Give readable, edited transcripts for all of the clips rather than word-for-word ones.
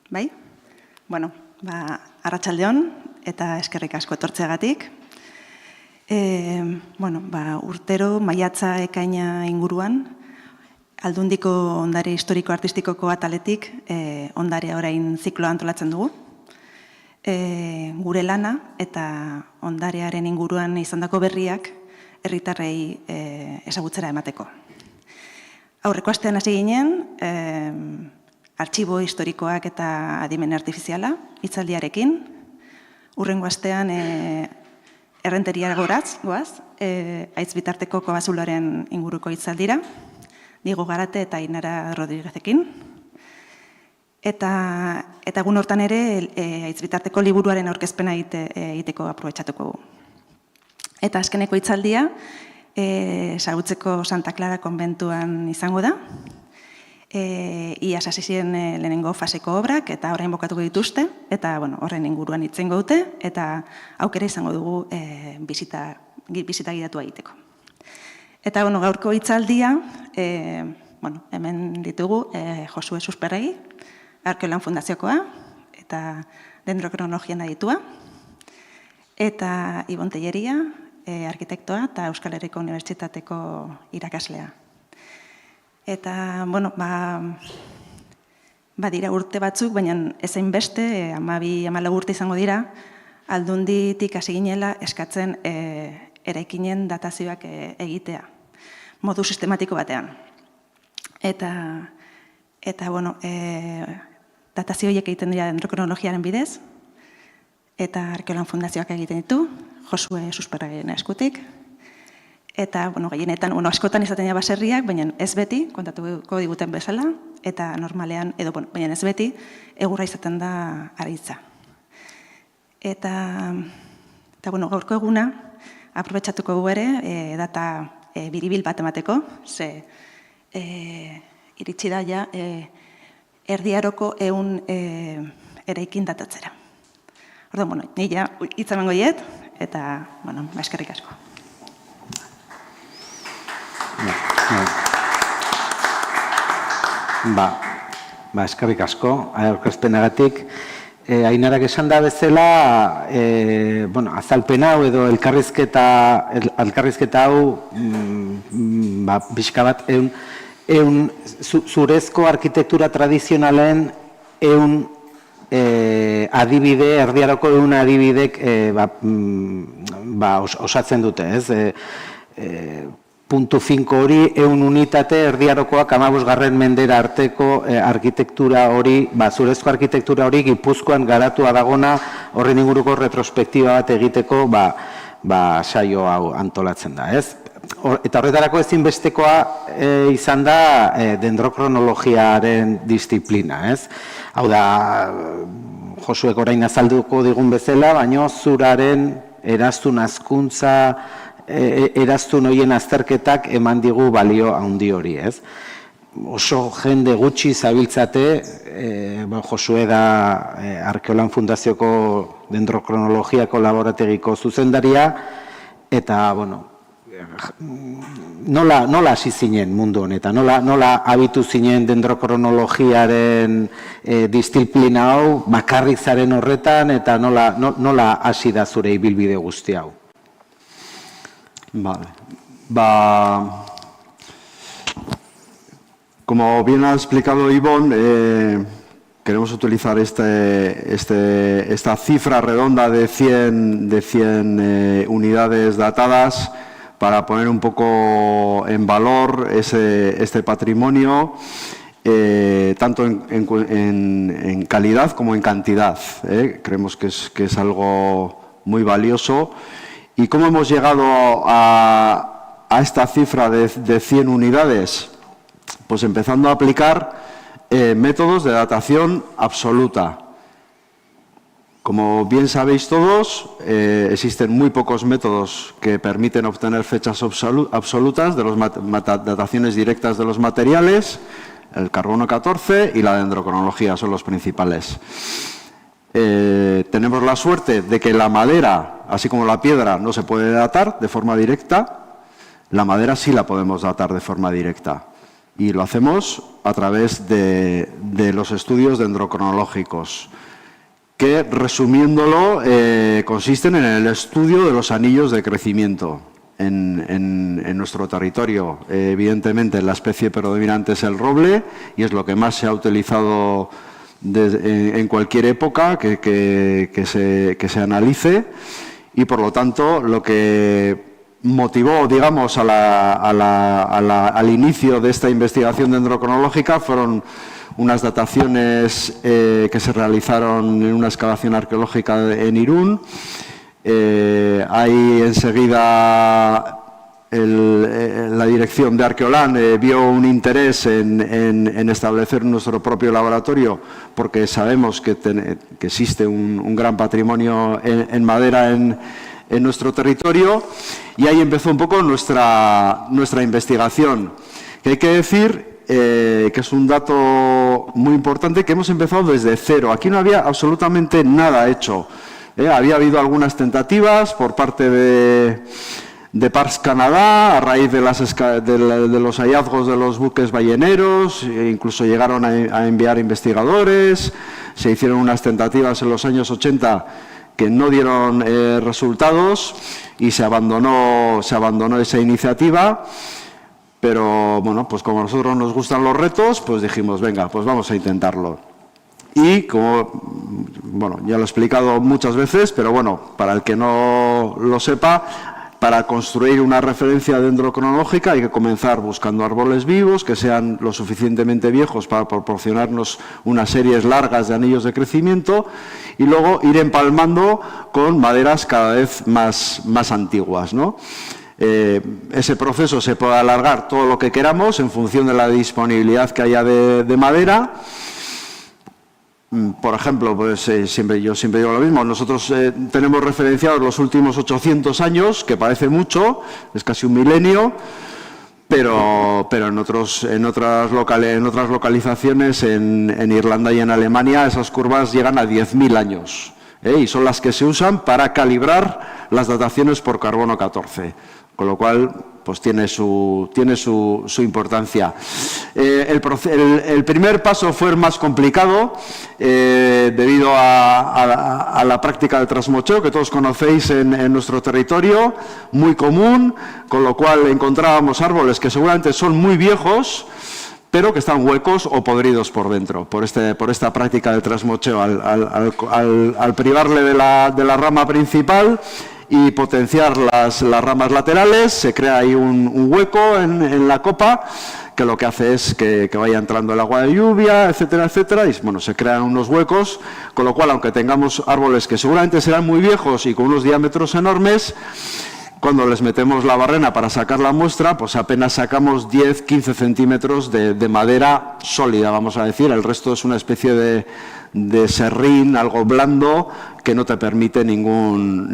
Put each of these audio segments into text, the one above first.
Bai? Bueno, arratsaldeon eta eskerrik asko etortzeagatik. Urtero maiatza ekaina inguruan, Aldundiko ondare historiko-artistikoko ataletik ondarea orain zikloa antolatzen dugu. Gure lana eta ondarearen inguruan izandako berriak herritarrei ezagutzera emateko. Aurreko astean hasi ginen, artxibo historikoak eta adimen artifiziala, hitzaldiarekin. Hurrengo astean errenteriara goaz, Aitz bitarteko Kobazularen inguruko hitzaldira, Diego Garate eta Ainara Rodriguezekin. Eta egun hortan ere, Aitz bitarteko liburuaren aurkezpena egiteko aprobetxatuko gu. Eta azkeneko hitzaldia, Sagutzeko Santa Clara konbentuan izango da. Iaz hasi ziren lehenengo faseko obrak eta orain bukatuko dituzte, eta horren inguruan hitzengo dute, eta aukera izango dugu bisita gidatua egiteko. Eta gaurko hitzaldia, hemen ditugu Josue Susperregi, Arkeolan Fundaziokoa, eta Dendrokronologian aditua, eta Ibon Telleria, arkitektoa eta Euskal Herriko Unibertsitateko irakaslea. Eta, dira urte batzuk, baina ezein beste, 12-14 urte izango dira, Aldunditik hasi ginela eskatzen eraikinen datazioak egitea, modu sistematiko batean. Eta datazio horiek egiten dira Dendrokronologiaren bidez, eta Arkeolan Fundazioak egiten ditu, Josue Susperregien eskutik. Eta, gehienetan, askotan izaten dira baserriak, baina ez beti, kontatuko diguten bezala, eta normalean, baina ez beti, egurra izaten da aritza. Eta gaurko eguna, aprobetxatuko gu ere, data biribil bat emateko, ze iritsi da ja, Erdi Aroko 100 eraikin datatzera. Orduan, ni ja hitz emango diet, eta, eskerrik asko. Eskerrik asko, aurkezpenagatik. Ainarak esan da bezala, azalpen hau edo elkarrizketa hau pixka bat zurezko arkitektura tradizionalen adibide, Erdi Aroko 100 adibidek osatzen dute, ez? Puntu finko hori, 100 unitate Erdi Arokoak 15. mendera arteko arkitektura hori, zurezko arkitektura hori Gipuzkoan garatua dagona horren inguruko retrospektiba bat egiteko saio hau antolatzen da, ez? Eta horretarako ezinbestekoa izan da dendrokronologiaren disiplina, ez? Hau da, Josuek orain azalduko digun bezala, baino zuraren eraztun hazkuntza, eraztun horien azterketak eman digu balio handi hori, ez? Oso jende gutxi zabiltzate, Josue da Arkeolan Fundazioko Dendrokronologiako laborategiko zuzendaria, eta, nola hasi zinen mundu honetan, nola abitu zinen dendrokronologiaren disiplina hau, bakarrik zaren horretan, eta nola hasi da zure ibilbide guzti hau? Vale. Como bien ha explicado Ivonne, queremos utilizar esta cifra redonda de 100 unidades datadas para poner un poco en valor este patrimonio, tanto en calidad como en cantidad. Creemos que es algo muy valioso. ¿Y cómo hemos llegado a esta cifra de 100 unidades? Pues empezando a aplicar métodos de datación absoluta. Como bien sabéis todos, existen muy pocos métodos que permiten obtener fechas absolutas de las dataciones directas de los materiales. El carbono 14 y la dendrocronología son los principales. Tenemos la suerte de que la madera, así como la piedra, no se puede datar de forma directa. La madera sí la podemos datar de forma directa. Y lo hacemos a través de de los estudios dendrocronológicos, que, resumiéndolo, consisten en el estudio de los anillos de crecimiento en nuestro territorio. Evidentemente, la especie predominante es el roble y es lo que más se ha utilizado en cualquier época que se analice, y por lo tanto lo que motivó, digamos, al inicio de esta investigación dendrocronológica fueron unas dataciones que se realizaron en una excavación arqueológica en Irún. Ahí enseguida la dirección de Arqueolán vio un interés en establecer nuestro propio laboratorio, porque sabemos que existe un gran patrimonio en madera en nuestro territorio, y ahí empezó un poco nuestra investigación. Que hay que decir que es un dato muy importante, que hemos empezado desde cero. Aquí no había absolutamente nada hecho. Había habido algunas tentativas por parte de Parks Canadá a raíz de los hallazgos de los buques balleneros, incluso llegaron a enviar investigadores, se hicieron unas tentativas en los años 80 que no dieron resultados y se abandonó esa iniciativa. Pero bueno, pues como a nosotros nos gustan los retos, pues dijimos, venga, pues vamos a intentarlo. Y como, bueno, ya lo he explicado muchas veces, pero bueno, para el que no lo sepa, para construir una referencia dendrocronológica hay que comenzar buscando árboles vivos que sean lo suficientemente viejos para proporcionarnos unas series largas de anillos de crecimiento, y luego ir empalmando con maderas cada vez más antiguas, ¿no? Ese proceso se puede alargar todo lo que queramos en función de la disponibilidad que haya de madera. Por ejemplo, pues yo siempre digo lo mismo, nosotros tenemos referenciados los últimos 800 años, que parece mucho, es casi un milenio, pero en otras localizaciones, en Irlanda y en Alemania, esas curvas llegan a 10.000 años, y son las que se usan para calibrar las dataciones por carbono 14. Con lo cual, pues tiene su importancia. El primer paso fue el más complicado, debido a la práctica del trasmocheo, que todos conocéis en nuestro territorio, muy común, con lo cual encontrábamos árboles que seguramente son muy viejos, pero que están huecos o podridos por dentro, por esta práctica del trasmocheo. Al privarle de la rama principal y potenciar las ramas laterales, se crea ahí un hueco en la copa, que lo que hace es que vaya entrando el agua de lluvia, etcétera, etcétera, y bueno, se crean unos huecos, con lo cual, aunque tengamos árboles que seguramente serán muy viejos y con unos diámetros enormes, cuando les metemos la barrena para sacar la muestra, pues apenas sacamos 10-15 centímetros de madera sólida, vamos a decir. El resto es una especie de serrín, algo blando, que no te permite ningún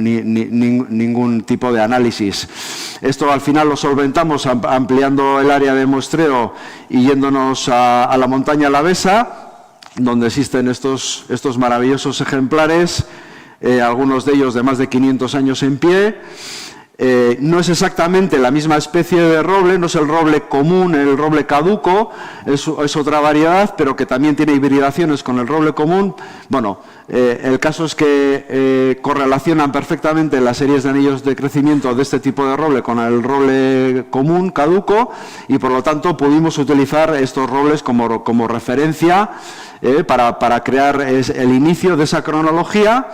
tipo de análisis. Esto al final lo solventamos ampliando el área de muestreo y yéndonos a la montaña Alavesa, donde existen estos maravillosos ejemplares, algunos de ellos de más de 500 años en pie. No es exactamente la misma especie de roble, no es el roble común, el roble caduco, es otra variedad, pero que también tiene hibridaciones con el roble común. Bueno, el caso es que correlacionan perfectamente las series de anillos de crecimiento de este tipo de roble con el roble común, caduco, y por lo tanto pudimos utilizar estos robles como referencia para crear el inicio de esa cronología.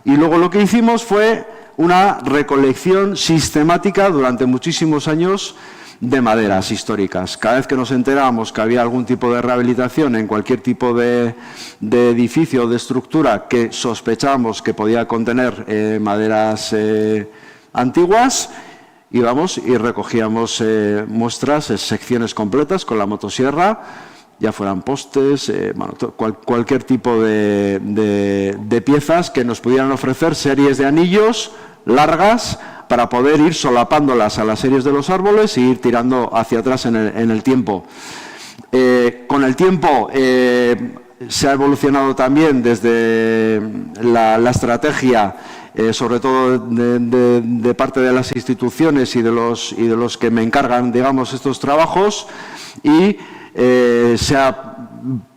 Y luego lo que hicimos fue una recolección sistemática durante muchísimos años de maderas históricas. Cada vez que nos enterábamos que había algún tipo de rehabilitación en cualquier tipo de edificio o de estructura que sospechábamos que podía contener maderas antiguas, íbamos y recogíamos muestras, secciones completas con la motosierra, ya fueran postes, bueno, cualquier tipo de piezas que nos pudieran ofrecer series de anillos largas para poder ir solapándolas a las series de los árboles e ir tirando hacia atrás en el tiempo. Con el tiempo se ha evolucionado también desde la estrategia, sobre todo de parte de las instituciones y de los que me encargan, digamos, estos trabajos, y se ha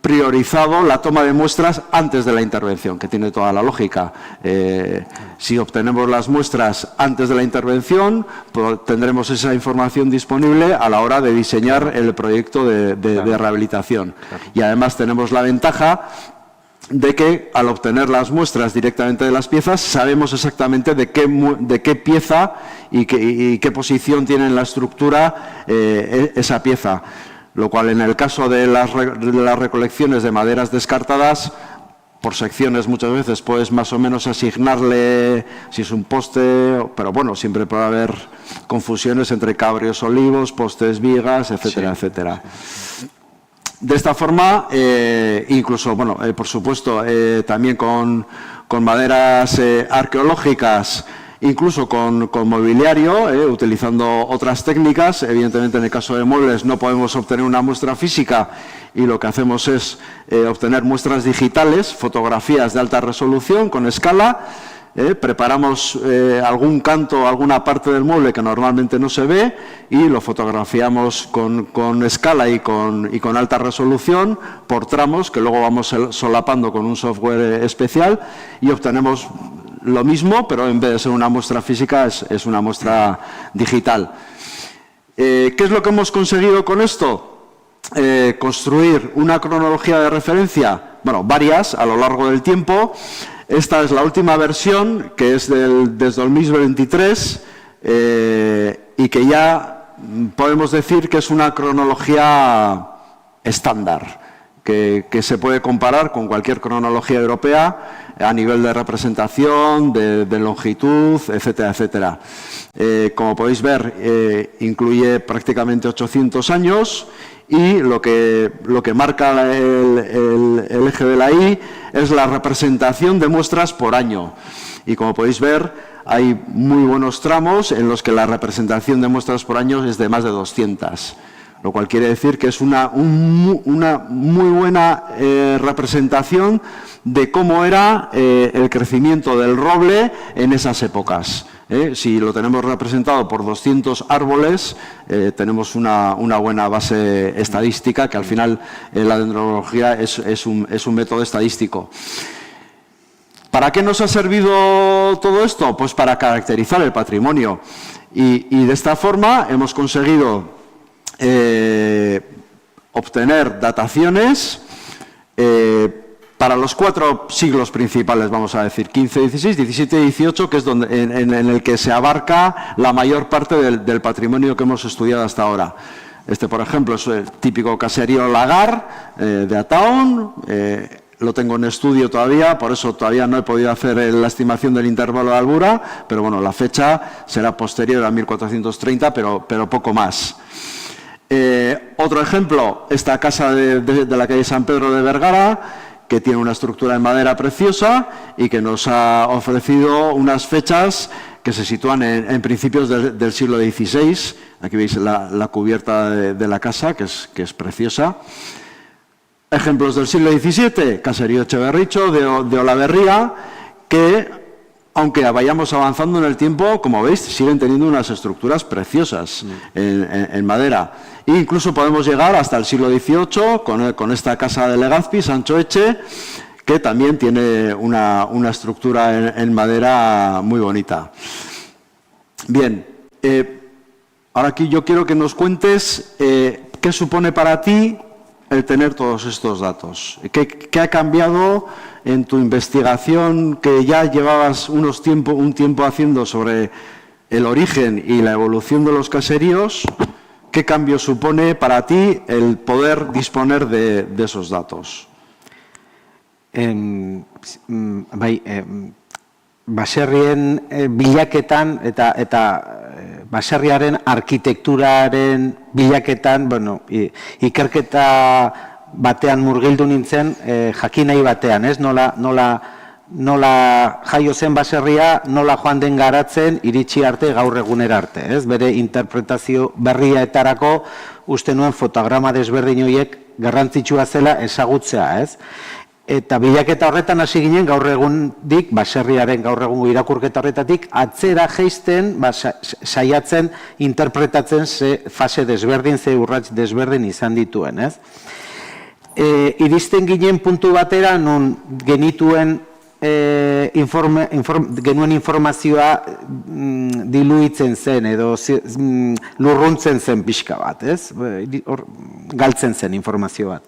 priorizado la toma de muestras antes de la intervención, que tiene toda la lógica. Si obtenemos las muestras antes de la intervención, pues tendremos esa información disponible a la hora de diseñar el proyecto de rehabilitación. Y además tenemos la ventaja de que al obtener las muestras directamente de las piezas sabemos exactamente de qué pieza y qué posición tiene en la estructura esa pieza, lo cual en el caso de las recolecciones de maderas descartadas, por secciones muchas veces puedes más o menos asignarle si es un poste, pero bueno, siempre puede haber confusiones entre cabrios, olivos, postes, vigas, etcétera, etcétera. De esta forma, incluso, bueno, por supuesto, también con maderas arqueológicas, incluso con mobiliario, utilizando otras técnicas. Evidentemente, en el caso de muebles no podemos obtener una muestra física y lo que hacemos es obtener muestras digitales, fotografías de alta resolución con escala. Preparamos algún canto, alguna parte del mueble que normalmente no se ve y lo fotografiamos con escala y con alta resolución por tramos que luego vamos solapando con un software especial y obtenemos lo mismo, pero en vez de ser una muestra física es una muestra digital. ¿Qué es lo que hemos conseguido con esto? Construir una cronología de referencia, bueno, varias a lo largo del tiempo. Esta es la última versión, que es desde 2023, y que ya podemos decir que es una cronología estándar, que se puede comparar con cualquier cronología europea a nivel de representación, de longitud, etcétera, etcétera. Como podéis ver, incluye prácticamente 800 años. Y lo que marca el eje de la Y es la representación de muestras por año. Y como podéis ver, hay muy buenos tramos en los que la representación de muestras por año es de más de 200. Lo cual quiere decir que es una muy buena representación de cómo era el crecimiento del roble en esas épocas. Si lo tenemos representado por 200 árboles, tenemos una buena base estadística, que al final la dendrología es un método estadístico. ¿Para qué nos ha servido todo esto? Pues para caracterizar el patrimonio. Y de esta forma hemos conseguido obtener dataciones para los 4 siglos principales, vamos a decir, 15, 16, 17 y 18, que es en el que se abarca la mayor parte del patrimonio que hemos estudiado hasta ahora. Este, por ejemplo, es el típico caserío Lagar de Ataón. Lo tengo en estudio todavía, por eso todavía no he podido hacer la estimación del intervalo de albura, pero bueno, la fecha será posterior a 1430, pero poco más. Otro ejemplo, esta casa de la calle San Pedro de Vergara, que tiene una estructura en madera preciosa y que nos ha ofrecido unas fechas que se sitúan en principios del siglo XVI. Aquí veis la cubierta de la casa, que es preciosa. Ejemplos del siglo XVII, caserío Echeverricho, de Olaverría, que, aunque vayamos avanzando en el tiempo, como veis, siguen teniendo unas estructuras preciosas en madera. E incluso podemos llegar hasta el siglo XVIII con esta casa de Legazpi, Sancho Eche, que también tiene una estructura en madera muy bonita. Bien, ahora aquí yo quiero que nos cuentes qué supone para ti el tener todos estos datos. ¿Qué ha cambiado en tu investigación que ya llevabas un tiempo haciendo sobre el origen y la evolución de los caseríos? ¿Qué cambio supone para ti el poder disponer de esos datos? Baserrien bilaketan eta baserriaren arkitekturaren bilaketan, bueno, ikerketa batean murgildu nintzen, jakin nahi batean, ez? Nola jaio zen baserria, nola joan den garatzen, iritsi arte, gaur egunera arte, ez? Bere interpretazio berriaetarako uste nuen fotograma desberdin horiek garrantzitsua zela ezagutzea, ez? Eta bilaketa horretan hasi ginen gaur egundik, baserriaren gaur egungo irakurketa horretatik, atzera jeisten, saiatzen, interpretatzen ze fase desberdin, ze urrats desberdin izan dituen, ez? iristen ginen puntu batera non genuen informazioa diluitzen zen edo lurruntzen zen pixka bat, ez? Galtzen zen informazio bat.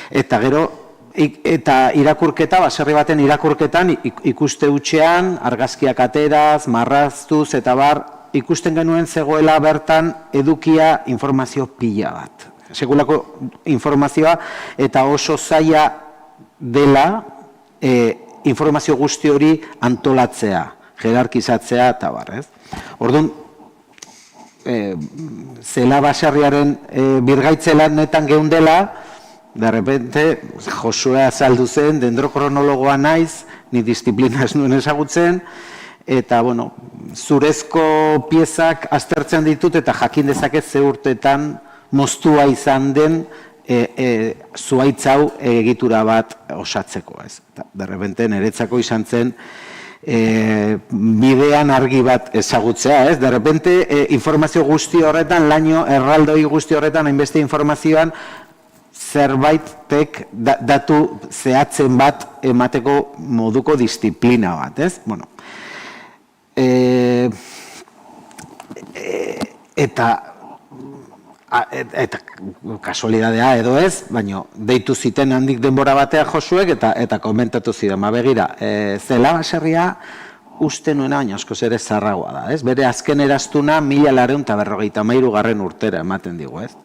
Eta gero, eta irakurketa, baserri baten irakurketan ikuste hutsean, argazkiak ateraz, marraztuz eta bar, ikusten genuen zegoela bertan edukia informazio pila bat. Sekulako informazioa eta oso zaila dela informazio guzti hori antolatzea, jerarkizatzea eta bar, ez? Orduan, zela baserriaren birgaitze lanetan geundela, de repente, Josue azaldu zen, dendrokronologoa naiz, ni disiplina ez nuen ezagutzen, eta, bueno, zurezko piezak aztertzen ditut eta jakin dezaket ze urtetan moztua izan den zuhaitz hau egitura bat osatzeko, ez. De repente, niretzako izan zen bidean argi bat ezagutzea, ez. De repente, informazio guzti horretan, laino erraldoi guzti horretan, hainbeste informazioan, zerbaitek datu zehatzen bat emateko moduko disiplina bat, ez? Bueno, eta kasualidadea edo ez, baina deitu ziten handik denbora batea Josuek eta komentatu zidan, begira, zela baserria uste nuena, baina askoz ere zarragoa da, ez? Bere azken eraztuna 1953 urtera ematen digu, ez?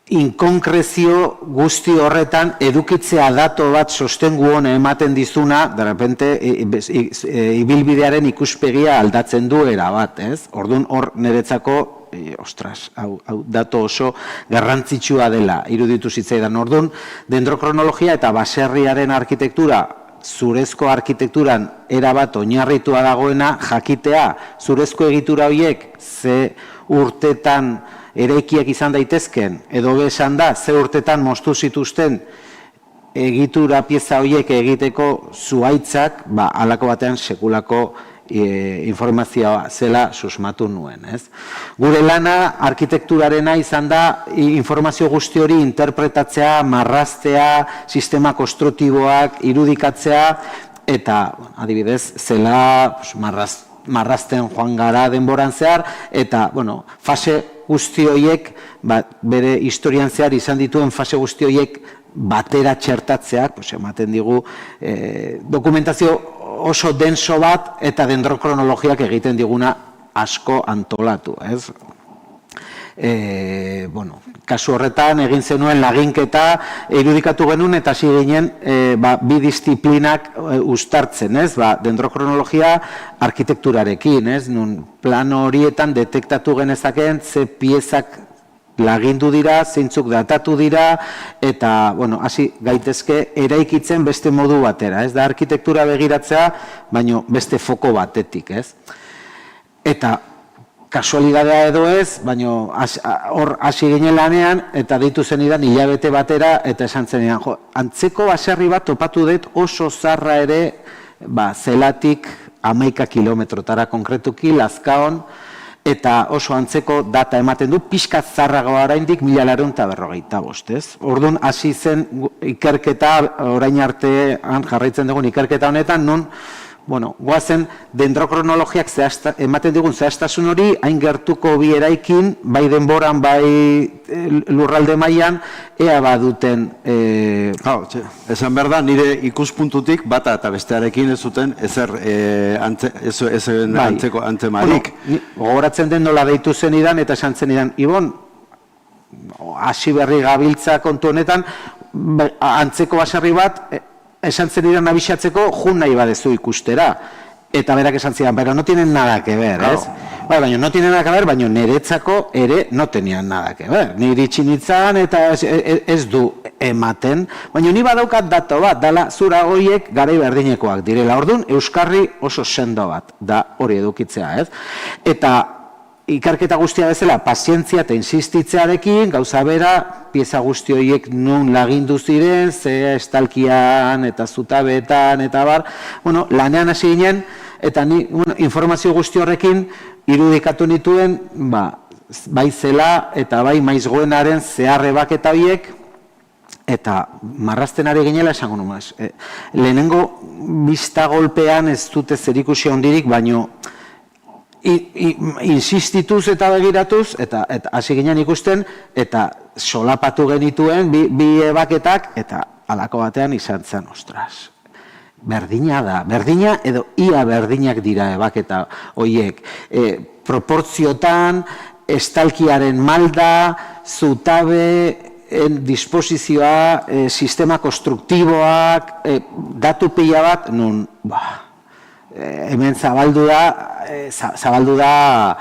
Inkonkrezio guzti horretan edukitzea dato bat sostengu hona ematen dizuna, de repente, ibilbidearen ikuspegia aldatzen du erabat, ez? Orduan hor niretzako, ostras, hau dato oso garrantzitsua dela, iruditu zitzaidan. Orduan, dendrokronologia eta baserriaren arkitektura, zurezko arkitekturan erabat oinarritua dagoena jakitea, zurezko egitura horiek ze urtetan eraikiak izan daitezken, edo esan da, ze urtetan moztu zituzten egitura pieza horiek egiteko zuhaitzak, halako batean sekulako informazioa zela susmatu nuen, ez? Gure lana arkitekturarena izan da informazio guzti hori interpretatzea, marraztea, sistema konstruktiboak irudikatzea, eta adibidez, zela marrazten joan gara denboran zehar, eta, bueno, fase guzti horiek, bere historian zehar izan dituen fase guzti horiek batera txertatzeak, ematen digu dokumentazio oso denso bat eta dendrokronologiak egiten diguna asko antolatu, ez? Bueno, kasu horretan egin zenuen laginketa irudikatu genuen eta hasi ginen bi disiplinak uztartzen, ez? Dendrokronologia arkitekturarekin, ez? Nun plano horietan detektatu genezakeen ze piezak lagindu dira, zeintzuk datatu dira, eta, bueno, hasi gaitezke eraikitzen beste modu batera, ez da arkitektura begiratzea, baino beste foko batetik, ez? Eta kasualidadea edo ez, baino hor hasi ginen lanean, eta deitu zenidan hilabete batera, eta esan zenidan, antzeko baserri bat topatu dut oso zarra ere, zelatik 11 kilometrotara konkretuki, Lazkaon, eta oso antzeko data ematen du, pixka zarragoa oraindik 1945, ez? Orduan hasi zen ikerketa, orain artean jarraitzen dugun ikerketa honetan, non, bueno, goazen dendrokronologiak ematen digun zehaztasun hori, hain gertuko bi eraikin, bai denboran, bai lurralde mailan, ea baduten... Esan behar da, nire ikuspuntutik bata eta bestearekin ez zuten ezer antzemarik. Gogoratzen den nola deitu zenidan eta esan zenidan, Ibon, hasi berri gabiltza kontu honetan, antzeko baserri bat, esan zenidan abixatzeko jun nahi badezu ikustera. Eta berak esan zidan, pero no tienen nada que ver, ez? Baina no tienen nada que ver, baina niretzako ere no tenían nada que ver. Niri txinitzan eta ez du ematen, baina ni badaukat dato bat, dala zura horiek garai berdinekoak direla. Orduan, euskarri oso sendo bat da hori edukitzea, ez? Eta ikerketa guztia bezala, pazientzia eta insistitzearekin, gauza bera, pieza guzti horiek nun lagindu ziren, ze estalkian eta zutabetan eta bar, bueno, lanean hasi ginen, eta ni informazio guzti horrekin irudikatu nituen, bai zela eta bai maizgoenaren zeharrebaketa horiek, eta marrazten ari ginela esango numaz. Lehenengo bista golpean ez dute zerikusi handirik, baino insistituz eta begiratuz, eta hasi ginen ikusten, eta solapatu genituen bi ebaketak, eta halako batean izan zen, ostras. Berdina da, berdina edo ia berdinak dira ebaketa horiek. Proportziotan, estalkiaren malda, zutabe, disposizioa, sistema konstruktiboak, datu pila bat, nun, hemen zabaldu da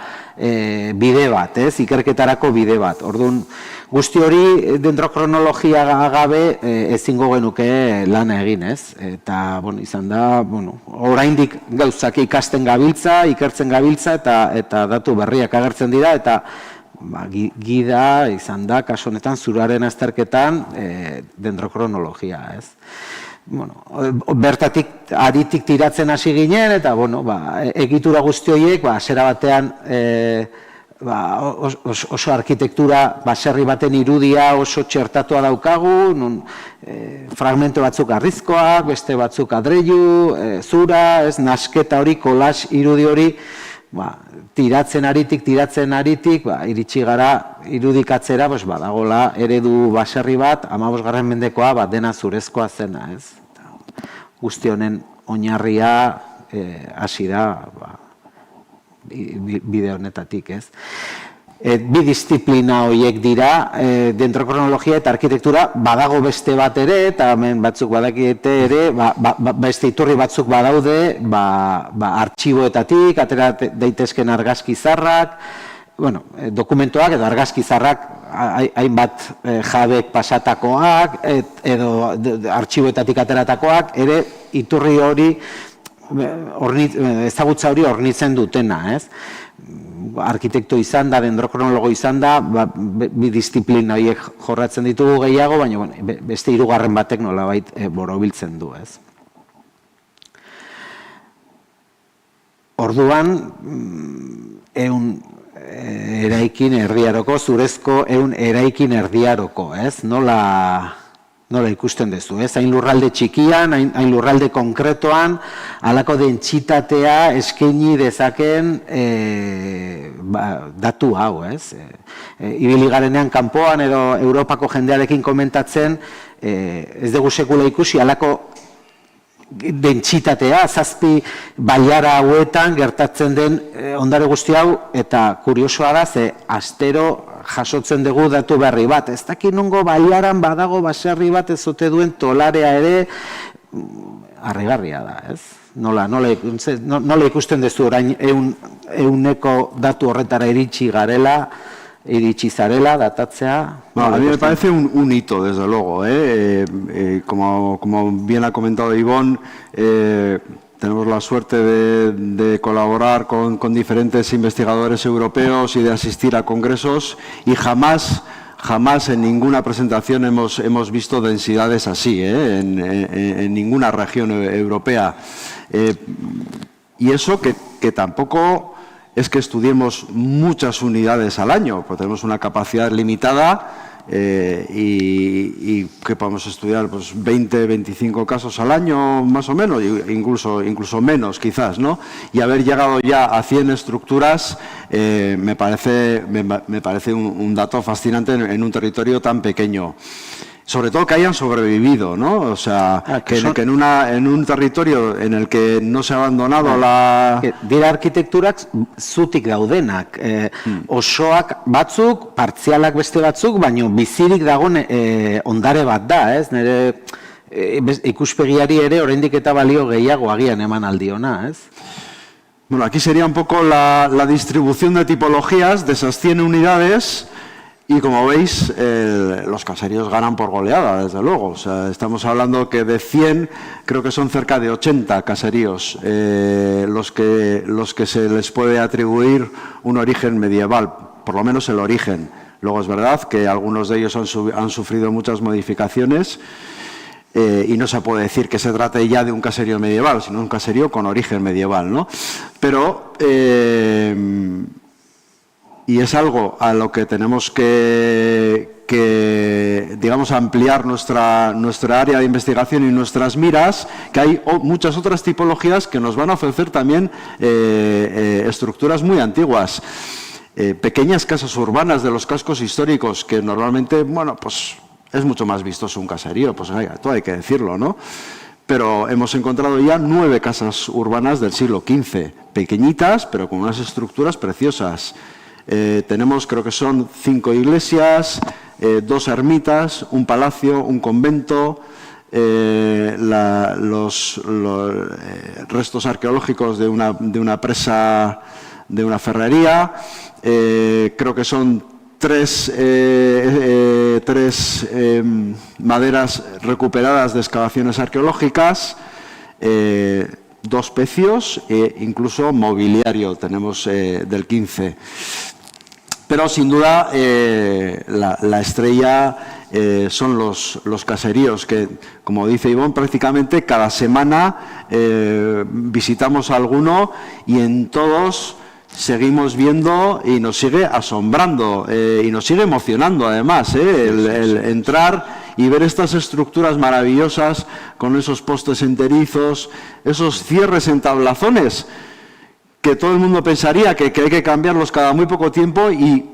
bide bat, ikerketarako bide bat. Orduan, guzti hori dendrokronologia gabe ezingo genuke lana egin, ez? Eta, izan da, oraindik gauzak ikasten gabiltza, ikertzen gabiltza, eta datu berriak agertzen dira, eta gida izan da, kasu honetan, zuraren azterketan dendrokronologia, ez? Bertatik, aritik tiratzen hasi ginen, eta egitura guzti horiek, zera batean oso arkitektura baserri baten irudia oso txertatua daukagu, fragmento batzuk arrizkoak, beste batzuk adreilu, zura, nasketa hori, kolas irudi hori, tiratzen aritik, iritsi gara irudikatzera, badagola eredu baserri bat, 15. mendekoa, dena zurezkoa zena, ez? Guzti honen oinarria hasi da bide honetatik, ez? Bi disiplina horiek dira, dendrokronologia eta arkitektura, badago beste bat ere, eta hemen batzuk badakite ere, beste iturri batzuk badaude, artxiboetatik, atera daitezken argazkizarrak, dokumentoak edo argazkizarrak hainbat jabek pasatakoak, edo artxiboetatik ateratakoak, ere iturri hori, ezagutza hori hornitzen dutena, ez? Arkitekto izan da, dendrokronologo izan da, bi disiplina horiek jorratzen ditugu gehiago, baina beste hirugarren batek nolabait borobiltzen du, ez? Orduan, eraikin erdiaroko, zurezko eraikin erdiaroko, ez? Nola ikusten duzu, ez? Hain lurralde txikian, hain lurralde konkretoan, halako dentsitatea eskaini dezaken datu hau, ez? Ibili garenean kanpoan edo Europako jendearekin komentatzen, ez dugu sekula ikusi, halako dentsitatea, 7 bailara hauetan gertatzen den ondare guzti hau, eta kuriosoa da, ze astero jasotzen dugu datu berri bat. Ez dakit nongo baiaran badago baserri bat ez ote duen tolarea ere, harrigarria da, ez? Nola ikusten duzu orain euneko datu horretara iritsi zarela, datatzea? A mí me parece un hito, desde luego. Como bien ha comentado Ivonne, tenemos la suerte de colaborar con diferentes investigadores europeos y de asistir a congresos, y jamás en ninguna presentación hemos visto densidades así, en ninguna región europea. Y eso que tampoco es que estudiemos muchas unidades al año, pues tenemos una capacidad limitada y que podemos estudiar 20, 25 casos al año más o menos, incluso menos quizás, ¿no? Y haber llegado ya a 100 estructuras me parece un dato fascinante en un territorio tan pequeño. Sobre todo que hayan sobrevivido, ¿no? O sea, que en un territorio en el que no se ha abandonado la... Dira arkitekturak zutik daudenak, osoak batzuk, partzialak beste batzuk, baina bizirik dagoen ondare bat da, ez? Nire ikuspegiari ere oraindik eta balio gehiago agian eman aldiona, ez? Bueno, aquí sería un poco la distribución de tipologías de esas 100 unidades. Y como veis, los caseríos ganan por goleada, desde luego. O sea, estamos hablando que de 100, creo que son cerca de 80 caseríos los que se les puede atribuir un origen medieval, por lo menos el origen. Luego es verdad que algunos de ellos han sufrido muchas modificaciones y no se puede decir que se trate ya de un caserío medieval, sino un caserío con origen medieval, ¿no? Pero... y es algo a lo que tenemos que digamos, ampliar nuestra área de investigación y nuestras miras, que hay muchas otras tipologías que nos van a ofrecer también estructuras muy antiguas. Pequeñas casas urbanas de los cascos históricos, que normalmente, bueno, pues es mucho más vistoso un caserío, pues todo hay que decirlo, ¿no? Pero hemos encontrado ya 9 casas urbanas del siglo XV, pequeñitas, pero con unas estructuras preciosas. Tenemos, creo que son 5 iglesias, 2 ermitas, un palacio, un convento, los restos arqueológicos de una presa, de una ferrería. Creo que son 3 maderas recuperadas de excavaciones arqueológicas, 2 pecios e incluso mobiliario tenemos del 15. Pero sin duda la estrella son los caseríos que, como dice Ivonne, prácticamente cada semana visitamos alguno y en todos seguimos viendo y nos sigue asombrando y nos sigue emocionando además el entrar y ver estas estructuras maravillosas con esos postes enterizos, esos cierres en tablazones, que todo el mundo pensaría que hay que cambiarlos cada muy poco tiempo, y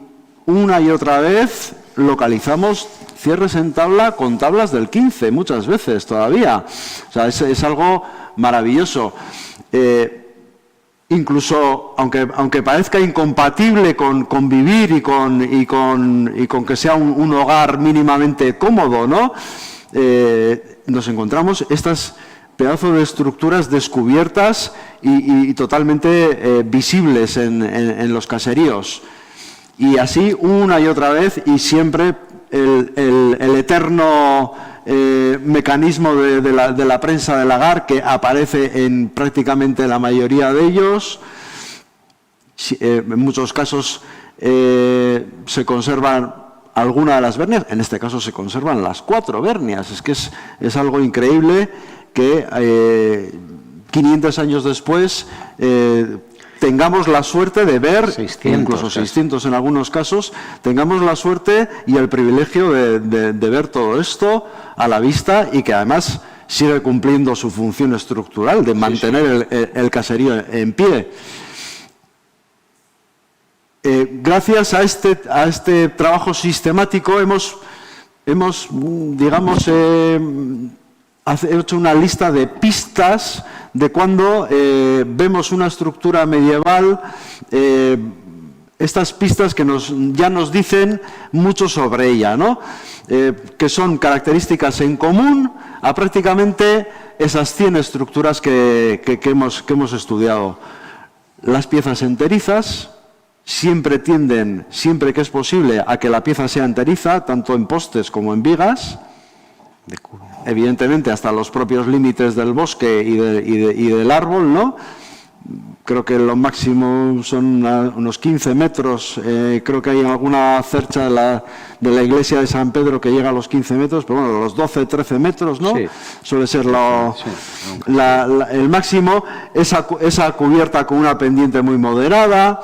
una y otra vez localizamos cierres en tabla con tablas del 15, muchas veces todavía. O sea, es algo maravilloso. Incluso, aunque parezca incompatible con vivir y con que sea un hogar mínimamente cómodo, ¿no? Nos encontramos estas pedazos de estructuras descubiertas y totalmente visibles en los caseríos. Y así una y otra vez, y siempre el eterno mecanismo de la prensa del lagar, que aparece en prácticamente la mayoría de ellos. En muchos casos se conservan alguna de las vernias, en este caso se conservan las 4 vernias. Es que es algo increíble que 500 años después tengamos la suerte de ver, 600, incluso 600 en algunos casos, tengamos la suerte y el privilegio de ver todo esto a la vista, y que además sigue cumpliendo su función estructural de mantener el caserío en pie. Gracias a este trabajo sistemático hemos digamos, he hecho una lista de pistas de cuando vemos una estructura medieval, estas pistas que ya nos dicen mucho sobre ella, ¿no? Que son características en común a prácticamente esas 100 estructuras que hemos estudiado. Las piezas enterizas siempre tienden, siempre que es posible, a que la pieza sea enteriza, tanto en postes como en vigas, evidentemente hasta los propios límites del bosque y del árbol, ¿no? Creo que lo máximo son unos 15 metros, creo que hay alguna cercha de la iglesia de San Pedro que llega a los 15 metros, pero bueno, los 12, 13 metros, ¿no? Sí. Suele ser el máximo, esa cubierta con una pendiente muy moderada,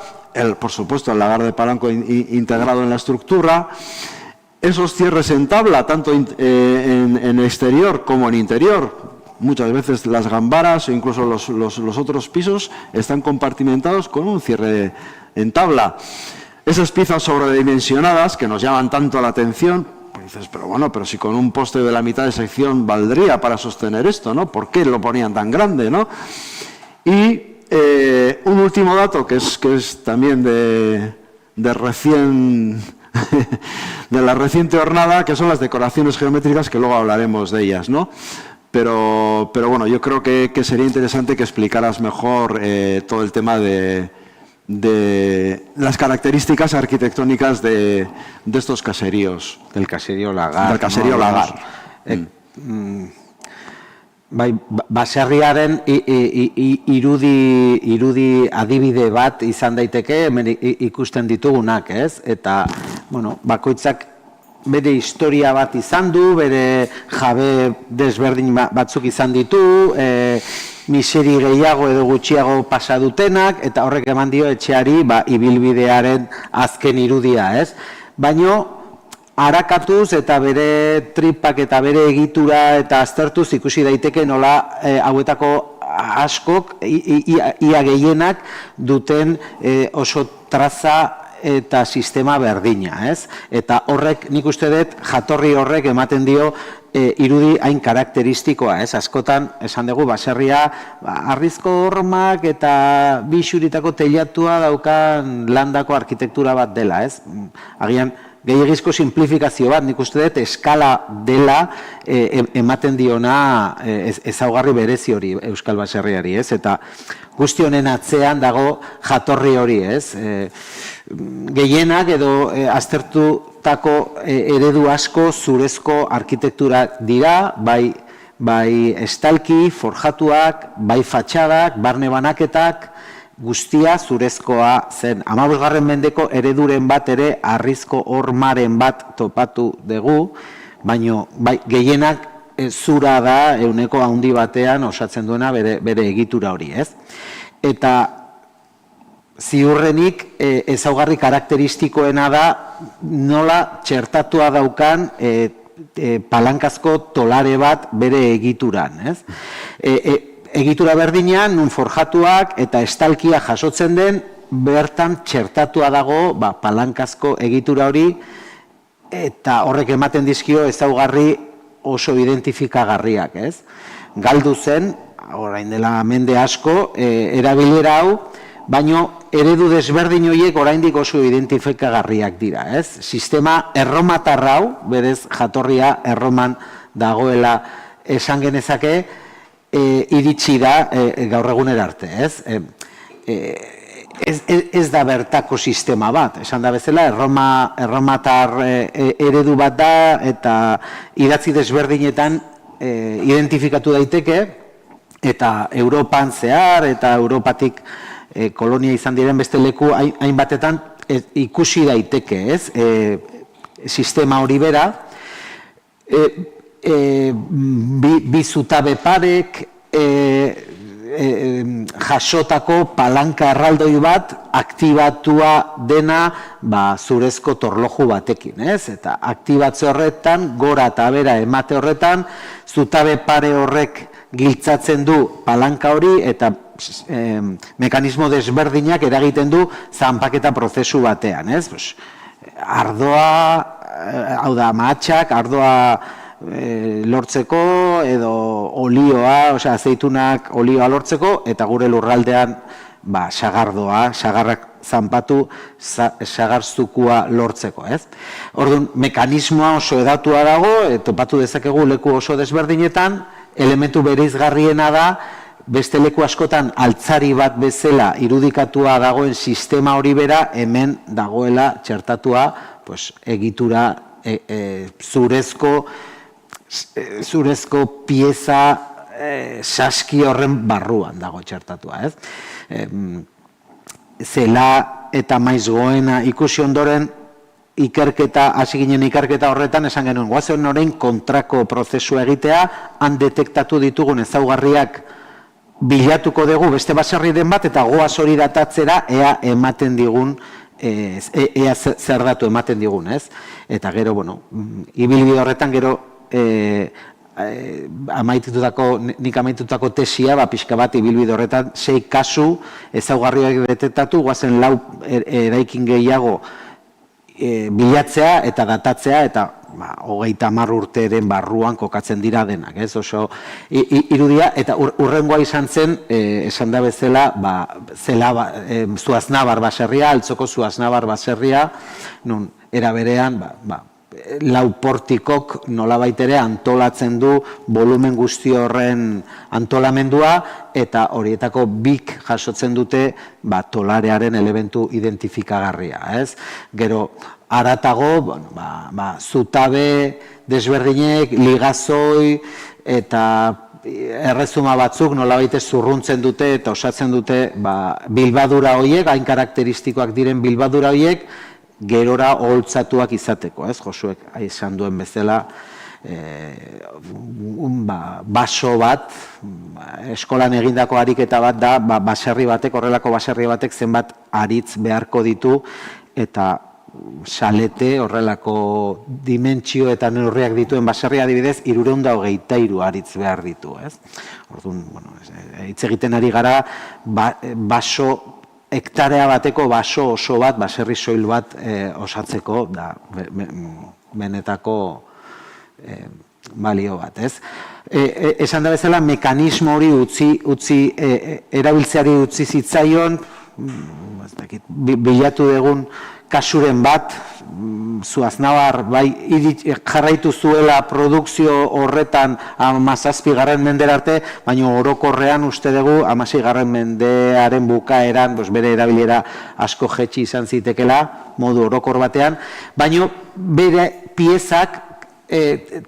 por supuesto el lagar de palanco integrado en la estructura, esos cierres en tabla, tanto en exterior como en interior. Muchas veces las gambaras o incluso los otros pisos están compartimentados con un cierre en tabla. Esas piezas sobredimensionadas que nos llaman tanto la atención, pues dices, pero bueno, pero si con un poste de la mitad de sección valdría para sostener esto, ¿no? ¿Por qué lo ponían tan grande, no? Y un último dato que es también de la reciente hornada, que son las decoraciones geométricas, que luego hablaremos de ellas, ¿no? Pero bueno, yo creo que sería interesante que explicaras mejor todo el tema de las características arquitectónicas de estos caseríos. Del caserío lagar. Del caserío lagar. Baserriaren irudi adibide bat izan daiteke, hemen ikusten ditugunak, ez? Eta, bueno, bakoitzak bere historia bat izan du, bere jabe desberdin batzuk izan ditu, miseri gehiago edo gutxiago pasa dutenak, eta horrek eman dio etxeari ibilbidearen azken irudia, ez? Baino, arakatuz eta bere tripak eta bere egitura eta aztertuz ikusi daiteke nola hauetako askok, ia gehienak duten oso traza eta sistema berdina, ez? Eta horrek, nik uste dut, jatorri horrek ematen dio irudi hain karakteristikoa, ez? Askotan, esan dugu, baserria, harrizko hormak eta bi xuritako teilatua daukan landako arkitektura bat dela, ez? Agian, gehiagizko simplifikazio bat, nik uste dut, eskala dela ematen diona ezaugarri berezi hori Euskal Baserriari, ez? Eta guzti honen atzean dago jatorri hori, ez? Gehienak edo aztertutako eredu asko zurezko arkitektura dira, bai estalki, forjatuak, bai fatxadak, barne banaketak, guztia zurezkoa zen. 15. mendeko ereduren bat ere harrizko hormaren bat topatu dugu, baina gehienak zura da ehuneko handi batean osatzen duena bere egitura hori, ez? Eta ziurrenik ezaugarri karakteristikoena da nola txertatua daukan palankazko tolare bat bere egituran, ez? Egitura berdinean, nun forjatuak eta estalkia jasotzen den, bertan txertatua dago palankazko egitura hori, eta horrek ematen dizkio ezaugarri oso identifikagarriak, ez? Galdu zen, orain dela mende asko, erabilera hau, baino eredu desberdin horiek oraindik oso identifikagarriak dira, ez? Sistema erromatar hau, berez jatorria erroman dagoela esan genezake, iritsi da gaur egunera arte, ez? Ez da bertako sistema bat, esan da bezala, erromatar eredu bat da, eta idatzi desberdinetan identifikatu daiteke, eta Europan zehar, eta Europatik kolonia izan diren beste leku hainbatetan ikusi daiteke, ez? Sistema hori bera, bi zutabe parek, jasotako palanka erraldoi bat aktibatua dena zurezko torloju batekin, ez? Eta aktibatze horretan, gora eta bera emate horretan, zutabe pare horrek giltzatzen du palanka hori eta mekanismo desberdinak eragiten du zanpaketa prozesu batean, ez? Ardoa, hau da, mahatxak, ardoa lortzeko edo olioa, osea, azeitunak olioa lortzeko, eta gure lurraldean sagardoa, sagarrak zanpatu, sagarzukua lortzeko, ez? Orduan, mekanismoa oso edatua dago, topatu dezakegu leku oso desberdinetan, elementu bereizgarriena da, beste leku askotan altzari bat bezala irudikatua dagoen sistema hori bera, hemen dagoela txertatua egitura zurezko pieza saski horren barruan dago txertatua, ez? Zela eta maiz goena ikusi ondoren hasi ginen ikerketa horretan, esan genuen, guazen orain kontrako prozesua egitea, han detektatu ditugun ezaugarriak bilatuko dugu beste baserriren bat, eta goaz hori datatzera ea ematen digun, ea zer datu ematen digun, ez? Eta gero, ibilbide horretan gero nik amaitutako tesia, pixka bat ibilbide horretan 6 kasu ezaugarriak detektatu, guazen 4 eraikin gehiago bilatzea eta datatzea, eta 30 urteren barruan kokatzen dira denak, ez? Oso irudia, eta urrengoa izan zen, esan da bezala, Zuaznabar baserria, Altzoko Zuaznabar baserria, nun era berean, lau portikok nolabait ere antolatzen du volumen guzti horren antolamendua, eta horietako bik jasotzen dute tolarearen elementu identifikagarria, ez? Gero, haratago, zutabe desberdinek, ligazoi eta errezuma batzuk nolabait zurruntzen dute eta osatzen dute bilbadura horiek, hain karakteristikoak diren bilbadura horiek, gerora oholtzatuak izateko, ez? Josuek esan duen bezala, baso bat, eskolan egindako ariketa bat da, baserri batek, horrelako baserri batek zenbat aritz beharko ditu, eta salete horrelako dimentsio eta neurriak dituen baserri adibidez 323 aritz behar ditu, ez? Orduan, hitz egiten ari gara baso, hektarea bateko baso oso bat, baserri soil bat osatzeko, da, benetako balio bat, ez? Esan da bezala, mekanismo hori erabiltzeari utzi zitzaion, bilatu dugun kasuren bat, Zuaznabar jarraitu zuela produkzio horretan 17. mendera arte, baina orokorrean uste dugu 16. mendearen bukaeran bere erabilera asko jetxi izan zitekela, modu orokor batean, baina bere piezak,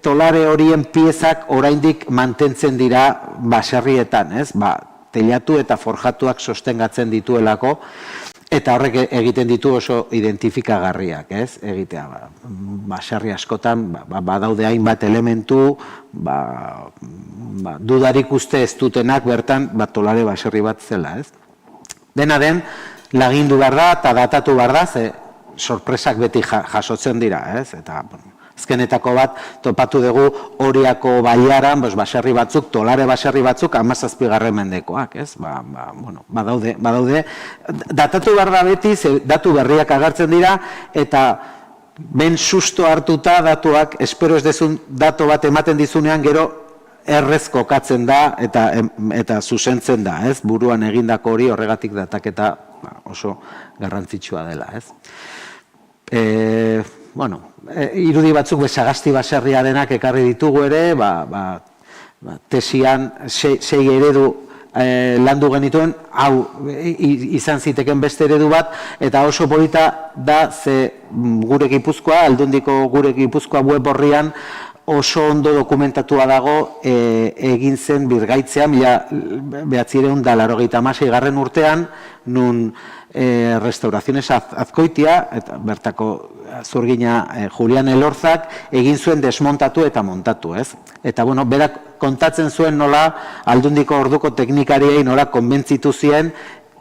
tolare horien piezak oraindik mantentzen dira baserrietan, ez? Telatu eta forjatuak sostengatzen dituelako, eta horrek egiten ditu oso identifikagarriak, ez? Egitea, baserri askotan badaude hainbat elementu, dudarik uste ez dutenak bertan tolare baserri bat zela, ez? Dena den, lagindu behar da eta datatu behar da, ze sorpresak beti jasotzen dira, ez? Eta, azkenetako bat, topatu dugu Oriako baiaran, baserri batzuk, tolare baserri batzuk, 17. mendekoak, ez? Badaude, datatu behar da beti, datu berriak agertzen dira, eta ben susto hartuta datuak, espero ez dezun datu bat ematen dizunean, gero errez kokatzen da, eta zuzentzen da, ez? Buruan egindako hori horregatik dataketa oso garrantzitsua dela, ez? Irudi batzuk Sagasti baserriarenak ekarri ditugu ere, tesian 6 eredu landu genituen, hau izan ziteken beste eredu bat, eta oso polita da ze gure Gipuzkoa, Aldundiko gure Gipuzkoa web horrian oso ondo dokumentatua dago egin zen birgaitzean 1986. urtean, nun Restauraciones Azkoitia, eta bertako zurgina Julian Elorzak egin zuen desmontatu eta montatu, ez? Eta, berak kontatzen zuen nola Aldundiko orduko teknikariei nola konbentzitu zien,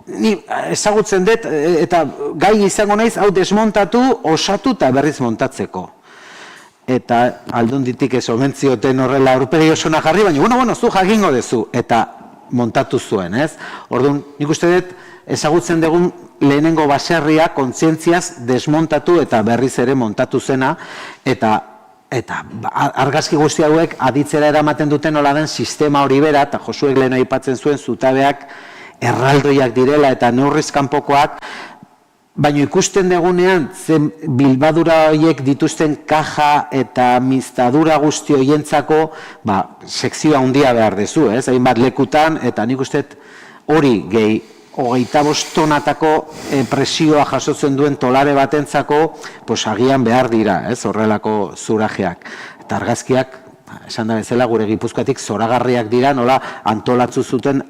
ni ezagutzen dut, eta gai izango naiz, hau desmontatu, osatu eta berriz montatzeko. Eta Aldunditik ez omen zioten horrela aurpegi osona jarri, baina, zu jakingo dezu, eta montatu zuen, ez? Orduan, nik uste dut, ezagutzen dugun lehenengo baserria kontzientziaz desmontatu eta berriz ere montatu zena, eta argazki guzti hauek aditzera eramaten duten nola den sistema hori bera, eta Josuek lehen aipatzen zuen zutabeak erraldoiak direla eta neurriz kanpokoak, baina ikusten dugunean zen bilbadura horiek dituzten kaja eta miztadura guzti horientzako sekzioa handia behar dezu, ez? Hainbat lekutan, eta nik uste hori gehi 25 tonatako presioa jasotzen duen tolare batentzako agian behar dira, horrelako zurajeak. Eta argazkiak, esan da bezala, gure Gipuzkoatik zoragarriak dira, nola antolatzu zuten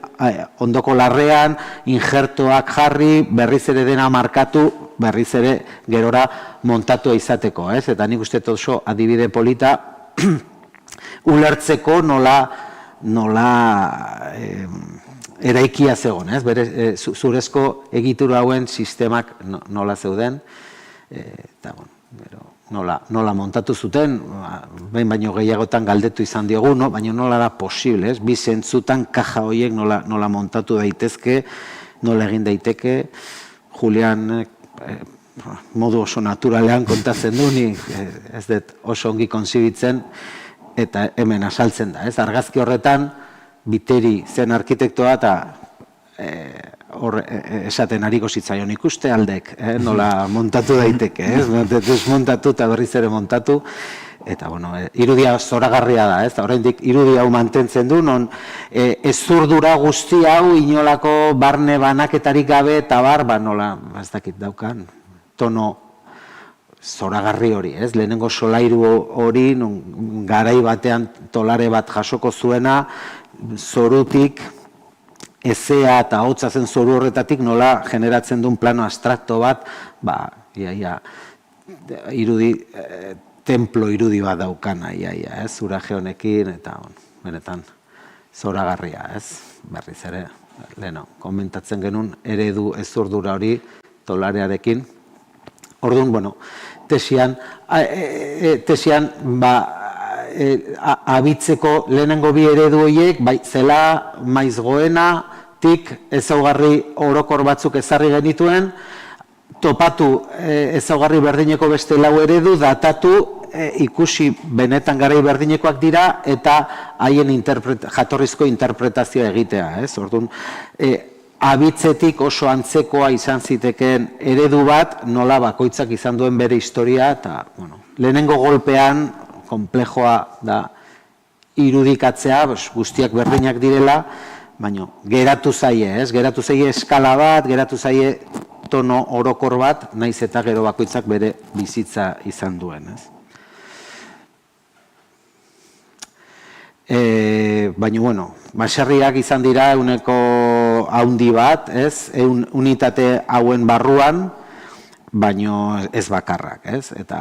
ondoko larrean, injertoak jarri, berriz ere dena markatu, berriz ere gerora montatu izateko. Eta nik uste oso adibide polita ulertzeko nola eraikia zegoen, zurezko egitura hauen sistemak nola zeuden, eta nola montatu zuten, behin baino gehiagotan galdetu izan diogu, baina nola da posible, bi zentzutan kaja horiek nola montatu daitezke, nola egin daiteke, Julian modu oso naturalean kontatzen du, ni ez dut oso ongi konzibitzen, eta hemen asaltzen da, argazki horretan, Biteri zen arkitektoa eta esaten ariko zitzaion ikuste aldek, nola montatu daiteke, desmontatu eta berriz ere montatu, eta irudia zoragarria da, oraindik irudia hau mantentzen du, non ez zurdura guzti hau inolako barne banaketarik gabe eta nola, ez dakit daukan, tono zoragarri hori, lehenengo solairu hori, garai batean tolare bat jasoko zuena, zorutik, ezea eta hotza zen zoru horretatik nola generatzen duen plano abstrakto bat, irudi templo irudi bat daukana, iaia, ez, uraje honekin, eta, benetan, zoragarria, ez, berriz ere, leheno, komentatzen genuen, eredu ezurdura hori dolarearekin. Orduan, bueno, tesian, abitzeko lehenengo bi eredu horiek, bai, zela, maiz goena, tik ezaugarri orokor batzuk ezarri genituen, topatu ezaugarri berdineko beste lau eredu, datatu ikusi benetan garai berdinekoak dira eta haien jatorrizko interpretazioa egitea. Orduan, abitzetik oso antzekoa izan zitekeen eredu bat, nola bakoitzak izan duen bere historia, eta lehenengo golpean, konplejoa da irudikatzea, guztiak berdinak direla, baina geratu zaie, geratu zaie eskala bat, geratu zaie tono orokor bat, naiz eta gero bakoitzak bere bizitza izan duen. Baina, bueno, baserriak izan dira euneko haundi bat, unitate hauen barruan, baino ez bakarrak, eta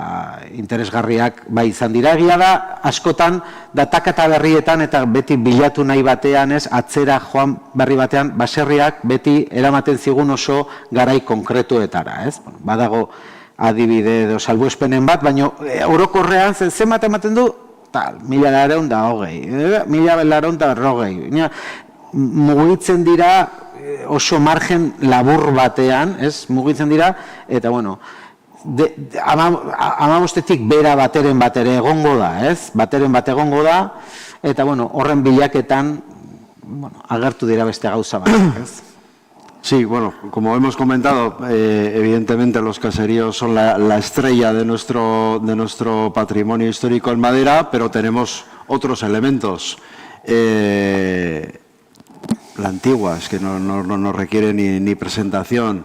interesgarriak bai izan dira. Egia da, askotan, datakata berrietan eta beti bilatu nahi batean, atzera joan berri batean, baserriak beti eramaten zigun oso garai konkretuetara. Badago adibide edo salbuespenen bat, baino orokorrean zenbat ematen du? 1920, 1940, mugitzen dira oso margen labur batean, mugitzen dira, eta bueno, amabostetik bera bateren batere egongo da, bateren bat egongo da, eta bueno, horren bilaketan agertu dira beste gauza bat, Sí, bueno, como hemos comentado, evidentemente los caseríos son la estrella de nuestro patrimonio histórico en madera, pero tenemos otros elementos. La antigua, es que no requiere ni presentación,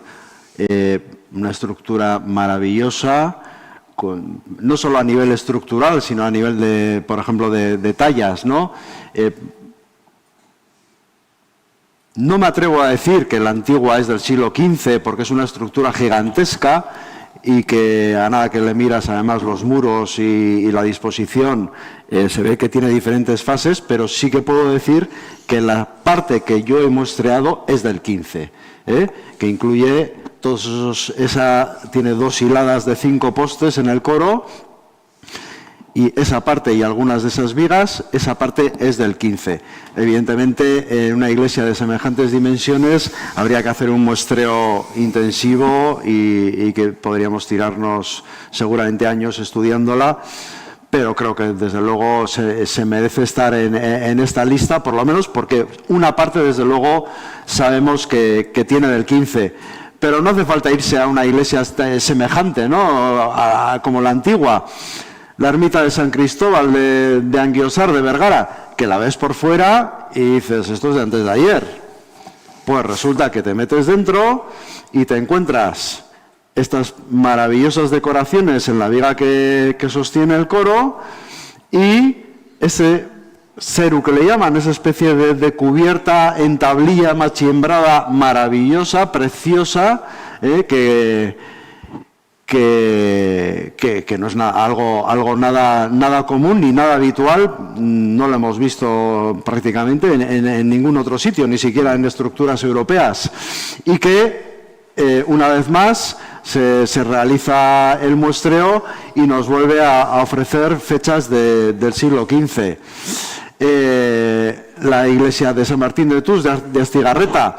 una estructura maravillosa, no solo a nivel estructural, sino a nivel de, por ejemplo, de tallas, ¿no? No me atrevo a decir que la antigua es del siglo XV, porque es una estructura gigantesca y que a nada que le miras, además, los muros y la disposición, se ve que tiene diferentes fases, pero sí que puedo decir que la parte que yo he muestreado es del XV, que incluye todos tiene 2 hiladas de 5 postes en el coro, y esa parte y algunas de esas vigas, esa parte es del XV. Evidentemente, en una iglesia de semejantes dimensiones habría que hacer un muestreo intensivo y que podríamos tirarnos seguramente años estudiándola, pero creo que desde luego se merece estar en esta lista, por lo menos porque una parte desde luego sabemos que tiene del XV. Pero no hace falta irse a una iglesia semejante, ¿no? Como la antigua. La ermita de San Cristóbal de Anguiosar, de Vergara, que la ves por fuera y dices, esto es de antes de ayer. Pues resulta que te metes dentro y te encuentras estas maravillosas decoraciones en la viga que sostiene el coro y ese seru que le llaman, esa especie de cubierta en tablilla machimbrada maravillosa, preciosa, que no es algo nada común ni nada habitual, no lo hemos visto prácticamente en ningún otro sitio, ni siquiera en estructuras europeas, y que una vez más se realiza el muestreo y nos vuelve a ofrecer fechas del siglo XV. La iglesia de San Martín de Tours de Astigarreta,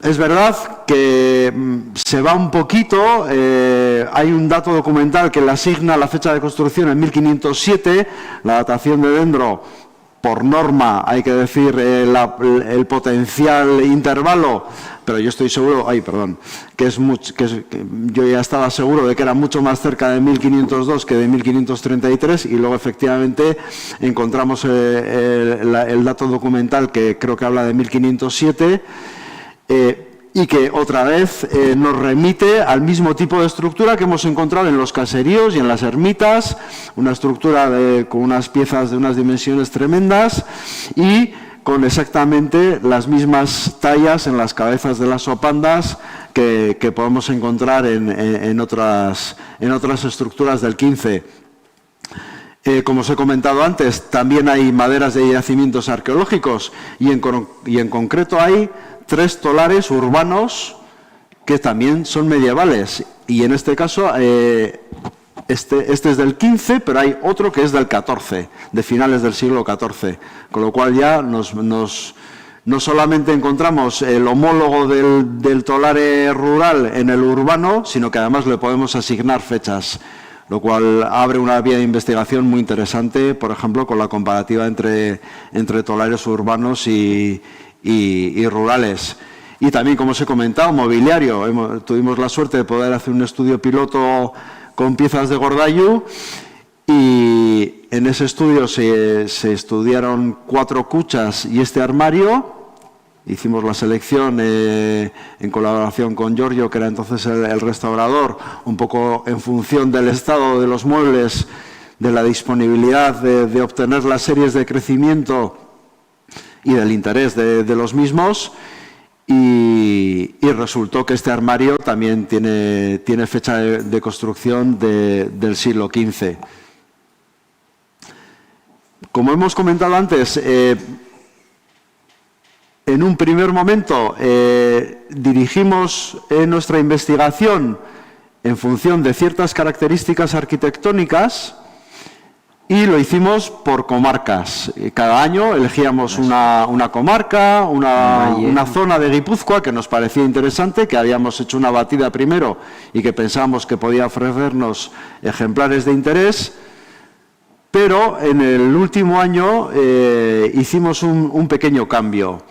es verdad que se va un poquito, hay un dato documental que le asigna la fecha de construcción en 1507, la datación de Dendro, por norma, hay que decir el potencial intervalo, pero yo estoy seguro, que yo ya estaba seguro de que era mucho más cerca de 1502 que de 1533 y luego efectivamente encontramos el dato documental que creo que habla de 1507, y que otra vez nos remite al mismo tipo de estructura que hemos encontrado en los caseríos y en las ermitas, una estructura con unas piezas de unas dimensiones tremendas y con exactamente las mismas tallas en las cabezas de las sopandas que podemos encontrar en otras estructuras del XV. Como os he comentado antes, también hay maderas de yacimientos arqueológicos y en concreto hay 3 tolares urbanos que también son medievales. Y en este caso, este es del XV, pero hay otro que es del XIV, de finales del siglo XIV. Con lo cual ya no solamente encontramos el homólogo del tolare rural en el urbano, sino que además le podemos asignar fechas, lo cual abre una vía de investigación muy interesante, por ejemplo, con la comparativa entre tolares urbanos y rurales. Y también, como os he comentado, mobiliario. Tuvimos la suerte de poder hacer un estudio piloto con piezas de Gordailu y en ese estudio se estudiaron 4 cuchas y este armario. Hicimos la selección en colaboración con Giorgio, que era entonces el restaurador, un poco en función del estado de los muebles, de la disponibilidad de obtener las series de crecimiento y del interés de los mismos. Y resultó que este armario también tiene fecha de construcción del siglo XV. Como hemos comentado antes, en un primer momento dirigimos nuestra investigación en función de ciertas características arquitectónicas y lo hicimos por comarcas. Cada año elegíamos una comarca, una zona de Guipúzcoa que nos parecía interesante, que habíamos hecho una batida primero y que pensábamos que podía ofrecernos ejemplares de interés. Pero en el último año hicimos un pequeño cambio.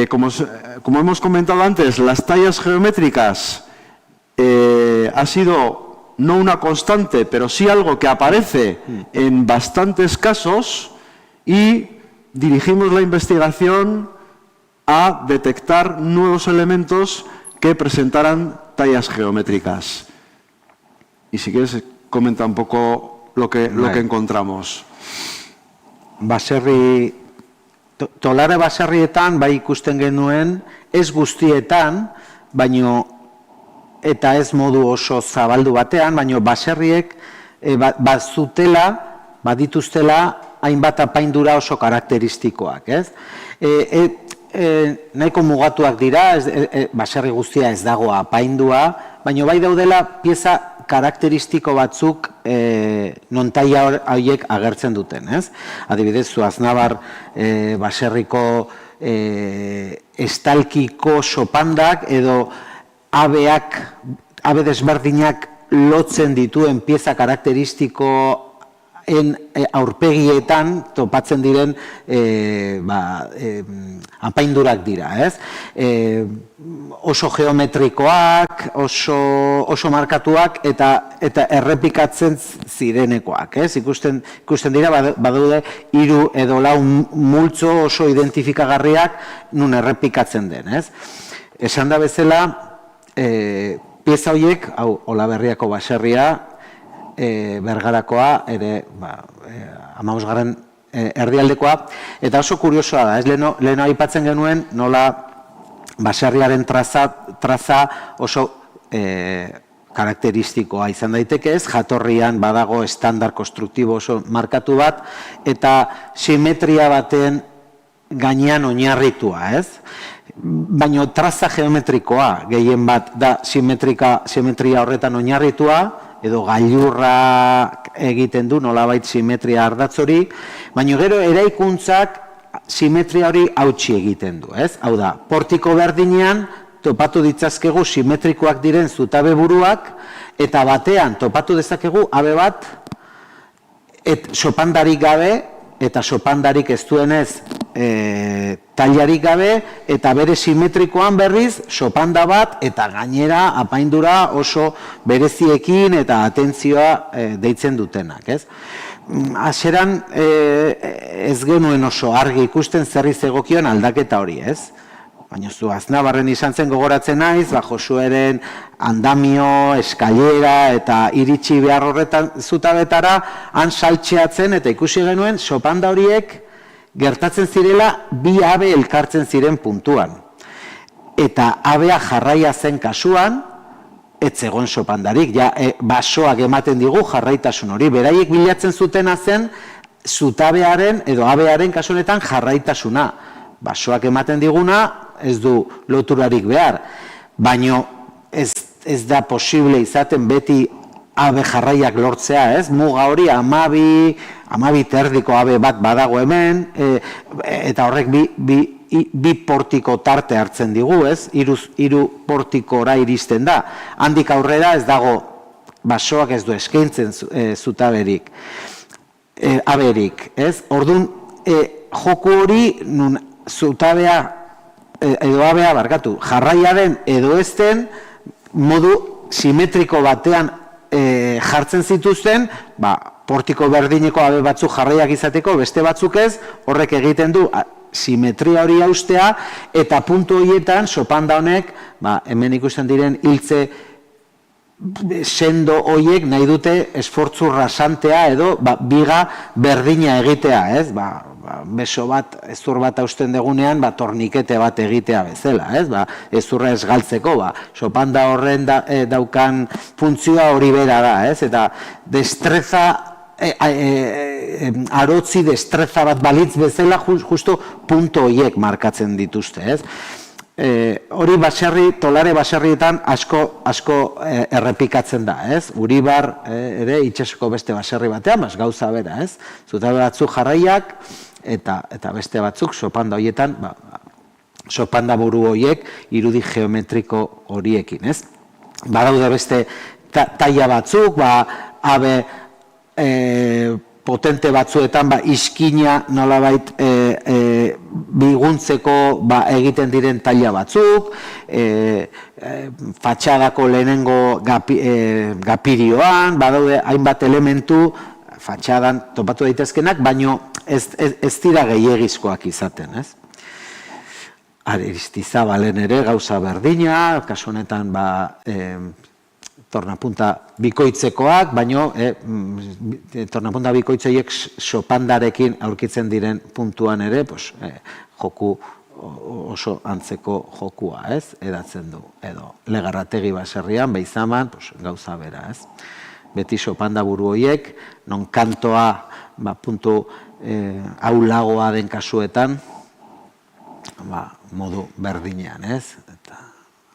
Como hemos comentado antes, las tallas geométricas ha sido no una constante, pero sí algo que aparece en bastantes casos y dirigimos la investigación a detectar nuevos elementos que presentaran tallas geométricas. Y si quieres, comenta un poco lo que encontramos. Tolare baserrietan bai ikusten genuen, ez guztietan, baino eta ez modu oso zabaldu batean, baino baserriek badituztela hainbat apaindura oso karakteristikoak, ez? Nahiko mugatuak dira, baserri guztia ez dago apaindua, baino bai daudela pieza karakteristiko batzuk non taila horiek agertzen duten, ez? Adibidez, Zuaznabar baserriko estalkiko sopandak edo abe desberdinak lotzen dituen pieza karakteristikoen aurpegietan topatzen diren apaindurak dira, ez? Oso geometrikoak, oso markatuak eta errepikatzen zirenekoak, ez? Ikusten dira, badaude 3 edo 4 multzo oso identifikagarriak nun errepikatzen den, ez? Esan da bezala, pieza horiek, hau Olaberriako baserria, Bergarakoa, ere 15. Erdialdekoa, eta oso kuriosoa da, ez? Leheno aipatzen genuen nola baserriaren traza oso karakteristikoa izan daiteke, ez? Jatorrian badago estandar konstruktibo oso markatu bat, eta simetria baten gainean oinarritua, ez? Baina traza geometrikoa gehien bat da simetria horretan oinarritua, edo gailurra egiten du nolabait simetria ardatz hori, baina gero eraikuntzak simetria hori hautsi egiten du, ez? Hau da, portiko berdinean topatu ditzazkegu simetrikoak diren zutabe buruak, eta batean topatu dezakegu habe bat sopandarik gabe, eta sopandarik ez duenez tailarik gabe, eta bere simetrikoan berriz sopanda bat, eta gainera apaindura oso bereziekin eta atentzioa deitzen dutenak, ez? Hasieran ez genuen oso argi ikusten zerri zegokion aldaketa hori, ez? Baina Zuaznabarren izan zen gogoratzen naiz, Josueren andamio, eskailera eta iritsi behar horretan zutabetara han saltxeatzen eta ikusi genuen sopanda horiek gertatzen zirela 2 habe elkartzen ziren puntuan. Eta habea jarraia zen kasuan ez zegoen sopandarik, basoak ematen digu jarraitasun hori, beraiek bilatzen zutena zen zutabearen edo abearen kasu honetan jarraitasuna. Basoak ematen diguna ez du loturarik behar, baino ez da posible izaten beti abe jarraiak lortzea, ez? Muga hori 12 erdiko abe bat badago hemen, eta horrek bi portiko tarte hartzen digu, ez? Hiru portikora iristen da. Handik aurrera ez dago basoak ez du eskaintzen zutaberik, aberik, ez? Orduan, joku hori nun zutabea edo abea jarraia den edo ez den modu simetriko batean jartzen zituzten, portiko berdineko abe batzuk jarraiak izateko, beste batzuk ez, horrek egiten du simetria hori haustea, eta puntu horietan, sopanda honek, hemen ikusten diren hiltze sendo horiek nahi dute esfortzu rasantea edo biga berdina egitea, ez? Beso bat, ezur bat hausten degunean, tornikete bat egitea bezala, ez? Ezurra ez galtzeko, sopanda horren daukan funtzioa hori bera da, ez? Eta destreza, arotzi destreza bat balitz bezala, justo punto horiek markatzen dituzte, ez? Hori tolare baserrietan asko errepikatzen da, ez? Uribar ere itxasoko beste baserri batean, gauza bera, ez? Zutabe batzuk jarraiak, eta beste batzuk sopanda horietan, sopanda buru horiek irudi geometriko horiekin, ez? Badaude beste taila batzuk, abe potente batzuetan iskina nolabait biguntzeko egiten diren taila batzuk, fatxadako lehenengo gapirioan, badaude hainbat elementu fatxadan topatu daitezkenak, baino ez dira gehiegizkoak izaten, ez? Aristizabalen ere gauza berdina, kasu honetan tornapunta bikoitzekoak, baino tornapunta bikoitzoiek sopandarekin aurkitzen diren puntuan ere joku oso antzeko jokua, ez? Edatzen du, edo Legarrategi baserrian, Beizaman, gauza bera, ez? Beti sopanda buru horiek, non kantoa puntu aulagoa den kasuetan, modu berdinean, ez?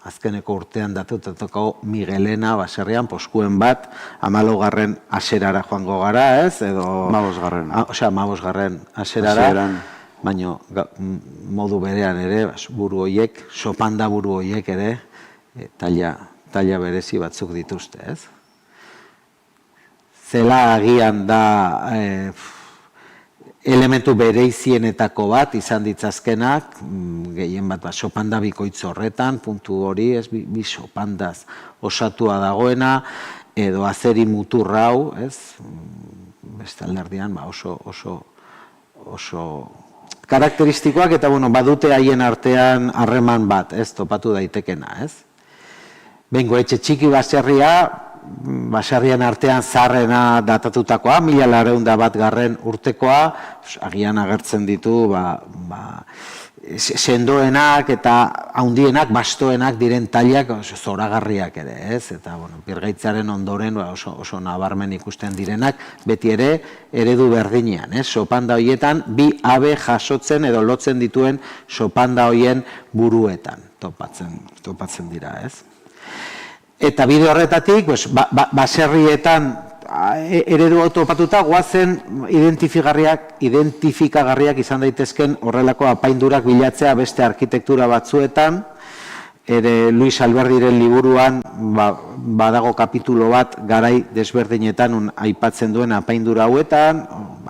Azkeneko urtean datutako Miguelena baserrian, poskuen bat, 14. aserara joango gara, ez? Edo 15. aserara, baina modu berean ere, buru horiek, sopanda buru horiek ere, taila berezi batzuk dituzte, ez? Zela agian da elementu bereizienetako bat izan ditzazkenak, gehien bat sopanda bikoitz horretan, puntu hori, ez, bi sopandaz osatua dagoena, edo azeri mutur hau, ez, beste alderdian oso karakteristikoak, eta badute haien artean harreman bat, ez, topatu daitekena, ez. Bengo etxe txiki baserrian artean zaharrena datatutakoa, 1801 urtekoa, agian agertzen ditu sendoenak eta handienak, bastoenak diren tailak zoragarriak ere, ez? Eta birgaitzaren ondoren oso nabarmen ikusten direnak, beti ere eredu berdinean, ez? Sopanda horietan, bi abe jasotzen edo lotzen dituen sopanda horien buruetan topatzen dira, ez? Eta bide horretatik, baserrietan eredu topatuta goazen identifikagarriak izan daitezken horrelako apaindurak bilatzea beste arkitektura batzuetan. Luis Alberdiren liburuan badago kapitulo bat garai desberdinetan aipatzen duen apaindura hauetan,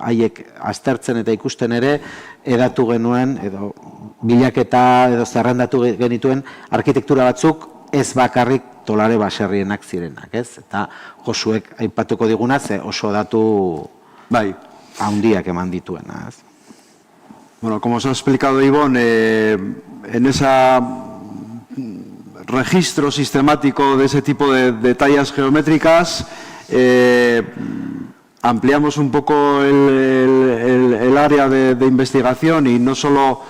haiek aztertzen eta ikusten ere edatu genuen edo bilaketa edo zerrendatu genituen arkitektura batzuk ez bakarrik Tolare baserrienak zirenak, ez? Eta Josuek aipatuko diguna, ze oso datu handiak eman dituena, ez? Bueno, como os ha explicado Ivonne, en ese registro sistemático de ese tipo de tallas geométricas, ampliamos un poco el área de investigación y no solo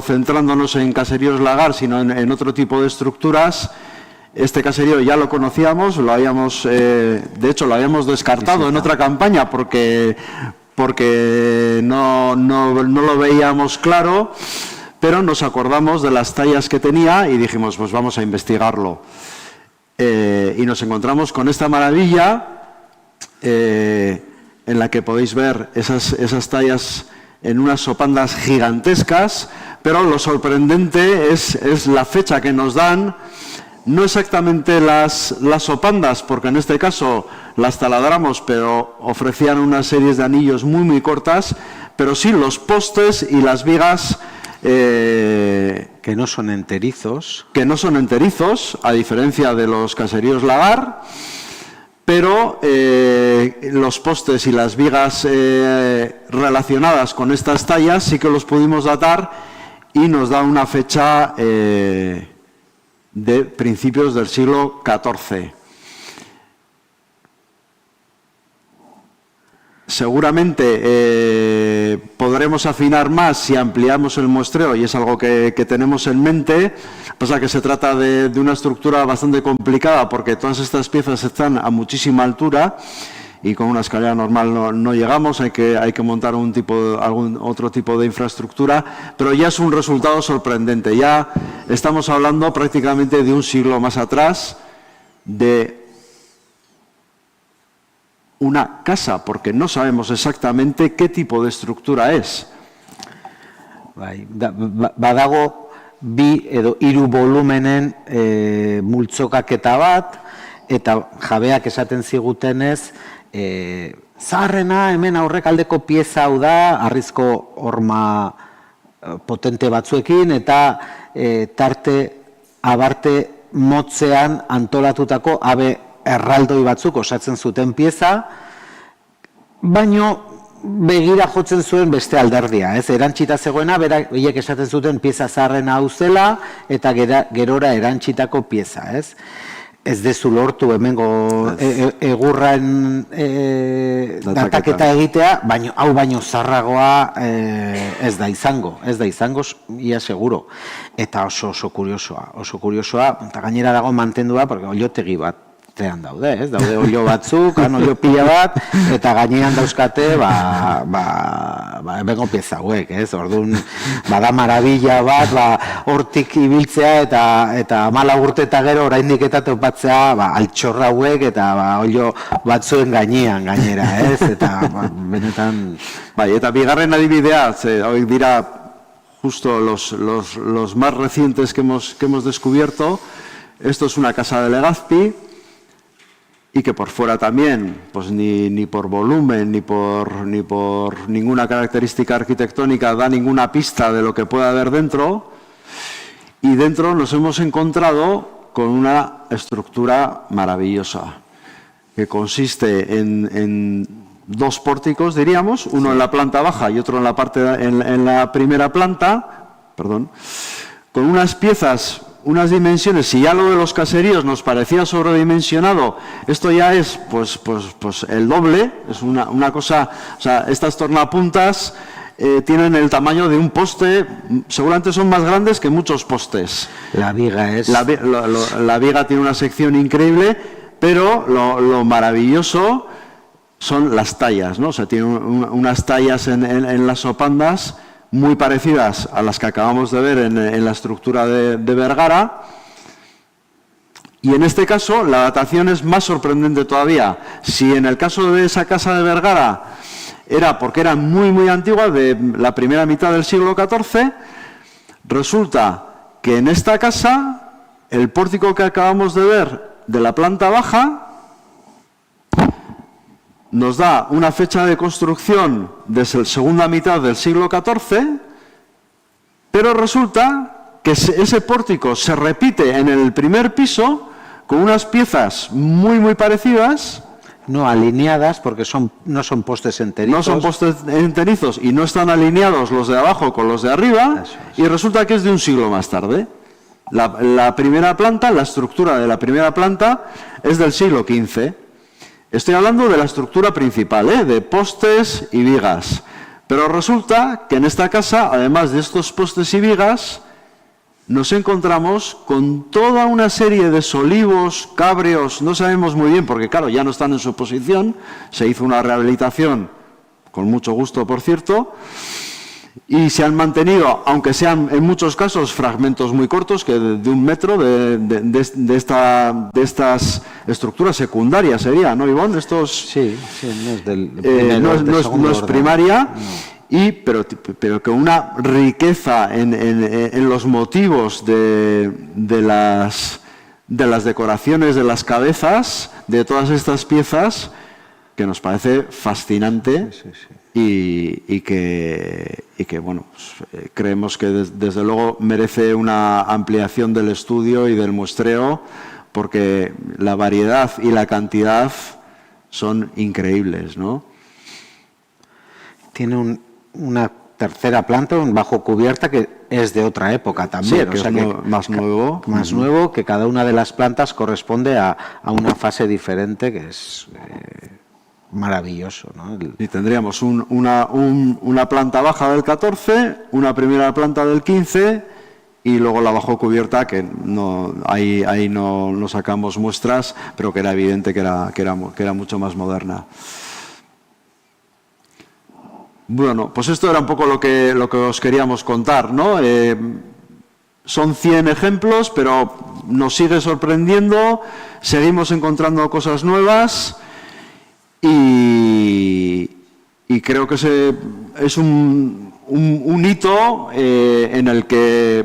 centrándonos en caseríos lagar, sino en otro tipo de estructuras. Este caserío ya lo conocíamos, lo habíamos, de hecho lo habíamos descartado en otra campaña porque no lo veíamos claro, pero nos acordamos de las tallas que tenía y dijimos, pues vamos a investigarlo. Y nos encontramos con esta maravilla en la que podéis ver esas tallas en unas sopandas gigantescas, pero lo sorprendente es la fecha que nos dan. No exactamente las sopandas, porque en este caso las taladramos, pero ofrecían unas series de anillos muy cortas, pero sí los postes y las vigas que no son enterizos. Que no son enterizos, a diferencia de los caseríos Lagar, pero los postes y las vigas relacionadas con estas tallas sí que los pudimos datar y nos da una fecha de principios del siglo XIV. Seguramente podremos afinar más si ampliamos el muestreo y es algo que tenemos en mente. Pasa que se trata de una estructura bastante complicada porque todas estas piezas están a muchísima altura y con una escalera normal no llegamos, hay que montar algún otro tipo de infraestructura, pero ya es un resultado sorprendente. Ya estamos hablando prácticamente de un siglo más atrás de una casa, porque no sabemos exactamente qué tipo de estructura es. Badago bi edo hiru volumenen multzokaketa bat, eta jabeak esaten zigutenez, zaharrena hemen aurrekaldeko pieza hau da, harrizko horma potente batzuekin, eta abarte motzean antolatutako abe erraldoi batzuk osatzen zuten pieza, baino begira jotzen zuen beste alderdia, ez? Erantzita zegoena, berak esaten zuten pieza zaharrena hau zela, eta gerora erantzitako pieza, ez? Ez dezu lortu hemengo egurran dataketa egitea, baina hau baino zarragoa ez da izango, ia seguro. Eta oso kuriosoa, eta gainera dago mantendua, porque oilotegi bat daude, ez? Daude oilo batzuk, oilo pila bat, eta gainean dauzkate, hemengo pieza hauek, ez? Orduan, bada marabila bat, hortik ibiltzea, eta 14 urte eta gero oraindik eta topatzea, altxorra hauek, eta oilo batzuen gainera, ez? Eta, benetan... Bai, eta bigarren adibidea, hauek dira justo los más recientes que hemos descubierto. Esto es una casa de Legazpi, y que por fuera también, pues ni por volumen, ni por ninguna característica arquitectónica da ninguna pista de lo que pueda haber dentro. Y dentro nos hemos encontrado con una estructura maravillosa, que consiste en dos pórticos, diríamos, uno en la planta baja y otro en la primera planta, perdón, con unas piezas, unas dimensiones. Si ya lo de los caseríos nos parecía sobredimensionado, esto ya es pues el doble, es una cosa, o sea, estas tornapuntas tienen el tamaño de un poste, seguramente son más grandes que muchos postes. La viga es... La viga tiene una sección increíble, pero lo maravilloso son las tallas, ¿no? O sea, tiene unas tallas en las sopandas muy parecidas a las que acabamos de ver en la estructura de Vergara. Y en este caso la datación es más sorprendente todavía. Si en el caso de esa casa de Vergara era porque era muy antigua, de la primera mitad del siglo XIV, resulta que en esta casa el pórtico que acabamos de ver de la planta baja nos da una fecha de construcción desde la segunda mitad del siglo XIV, pero resulta que ese pórtico se repite en el primer piso con unas piezas muy parecidas. No alineadas, porque no son postes enterizos. No son postes enterizos y no están alineados los de abajo con los de arriba, y resulta que es de un siglo más tarde. La primera planta, la estructura de la primera planta es del siglo XV. Estoy hablando de la estructura principal, de postes y vigas. Pero resulta que en esta casa, además de estos postes y vigas, nos encontramos con toda una serie de solivos, cabrios, no sabemos muy bien, porque claro, ya no están en su posición, se hizo una rehabilitación, con mucho gusto por cierto, y se han mantenido, aunque sean en muchos casos fragmentos muy cortos, que de 1 metro de estas estructuras secundarias sería, ¿no, Ivonne? Estos, sí, no es del primero, no es primaria, no. Pero que una riqueza en los motivos de las decoraciones de las cabezas, de todas estas piezas, que nos parece fascinante. Sí. Y que bueno, pues, creemos que desde luego merece una ampliación del estudio y del muestreo, porque la variedad y la cantidad son increíbles, ¿no? Tiene una tercera planta, un bajo cubierta, que es de otra época también. Sí, que es más nuevo. Más nuevo, que cada una de las plantas corresponde a una fase diferente, que es maravilloso, ¿no? Y tendríamos una planta baja del 14, una primera planta del 15 y luego la bajo cubierta, que no, ahí no sacamos muestras, pero que era evidente que era mucho más moderna. Bueno, pues esto era un poco lo que os queríamos contar, ¿no? Son 100 ejemplos, pero nos sigue sorprendiendo, seguimos encontrando cosas nuevas. Y creo que es un hito en el que,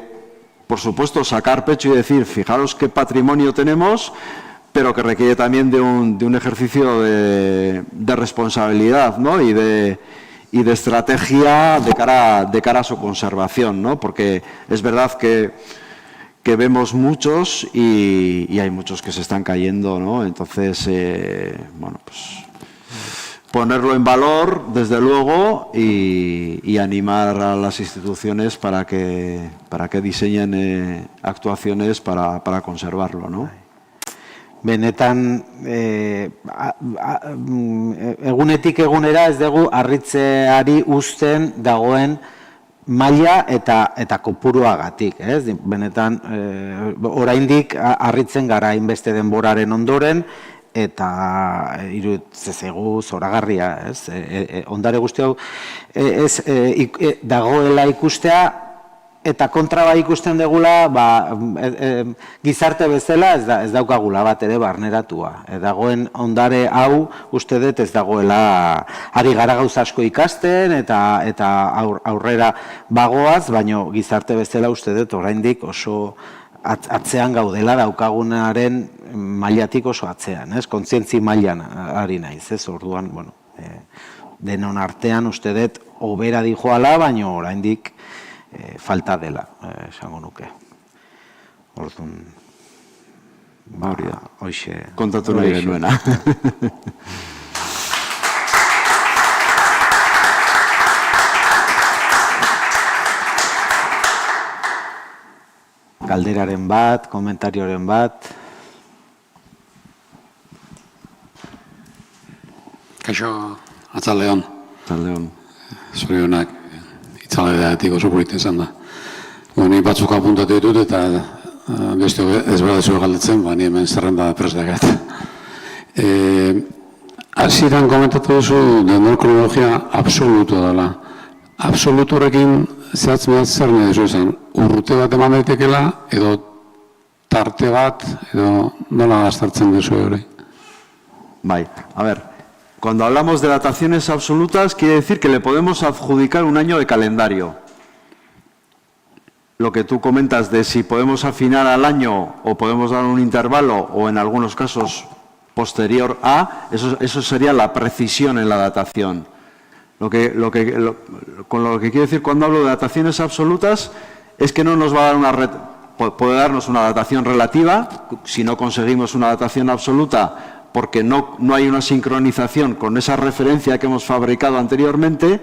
por supuesto, sacar pecho y decir, fijaros qué patrimonio tenemos, pero que requiere también de un ejercicio de responsabilidad, ¿no? y de estrategia de cara a su conservación, ¿no? Porque es verdad que vemos muchos y hay muchos que se están cayendo, ¿no? Entonces, bueno, pues ponerlo en valor, desde luego, y animar a las instituciones para que diseñen actuaciones para conservarlo, ¿no? Benetan, egunetik egunera ez dugu harritzeari uzten dagoen maila eta kopuruagatik, ez? Benetan, oraindik harritzen gara hainbeste denboraren ondoren, eta iruditzezegu zoragarria, ez? Ondare guzti hau dagoela ikustea, eta kontra bai ikusten degula, gizarte bezala ez daukagula bat ere barneratua. Dagoen ondare hau uste dut ez dagoela ari gara gauza asko ikasten eta aurrera bagoaz, baino gizarte bezala uste dut oraindik oso atzean gaudela, daukagunaren mailatik oso atzean, ez? Kontzientzi mailan ari naiz, ez? Orduan, bueno, denon artean uste dut hobera dijoala, baino oraindik falta dela, esango nuke. Orduan, hoxe... Kontatu nahi genuena. Galderaren bat, komentarioren bat... Kaixo, Atzaldeon. Atzaldeon. Zorionak, itzaldeatik oso polita izan da. Ni batzuk apuntatu ditut eta beste ez bera dezu galdetzen, ni hemen zerrenda presdakat. Hasieran komentatu duzu dendrokronologia absolutu dela. Absolutu horrekin zehatz zer nahi duzu izan? Urrute bat eman daitekela edo tarte bat edo nola gaztartzen duzu hori? Bai, a ver, cuando hablamos de dataciones absolutas quiere decir que le podemos adjudicar un año de calendario. Lo que tú comentas de si podemos afinar al año o podemos dar un intervalo o en algunos casos posterior a, eso sería la precisión en la datación. Con lo que quiero decir cuando hablo de dataciones absolutas es que no nos va a dar puede darnos una datación relativa si no conseguimos una datación absoluta porque no hay una sincronización con esa referencia que hemos fabricado anteriormente.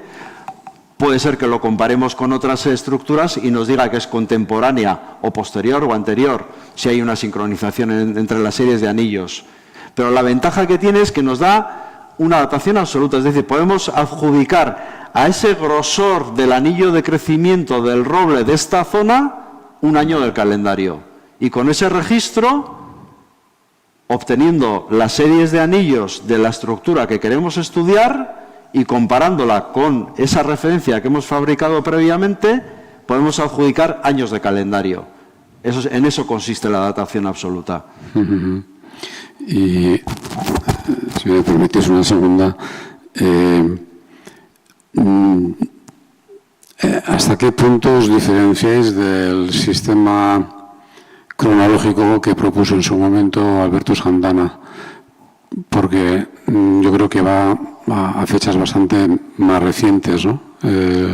Puede ser que lo comparemos con otras estructuras y nos diga que es contemporánea o posterior o anterior, si hay una sincronización entre las series de anillos. Pero la ventaja que tiene es que nos da una datación absoluta, es decir, podemos adjudicar a ese grosor del anillo de crecimiento del roble de esta zona un año del calendario. Y con ese registro, obteniendo las series de anillos de la estructura que queremos estudiar y comparándola con esa referencia que hemos fabricado previamente, podemos adjudicar años de calendario. En eso consiste la datación absoluta. Y, si me permitís una segunda, ¿hasta qué punto os diferenciáis del sistema cronológico que propuso en su momento Alberto Santana? Porque yo creo que va a fechas bastante más recientes, ¿no?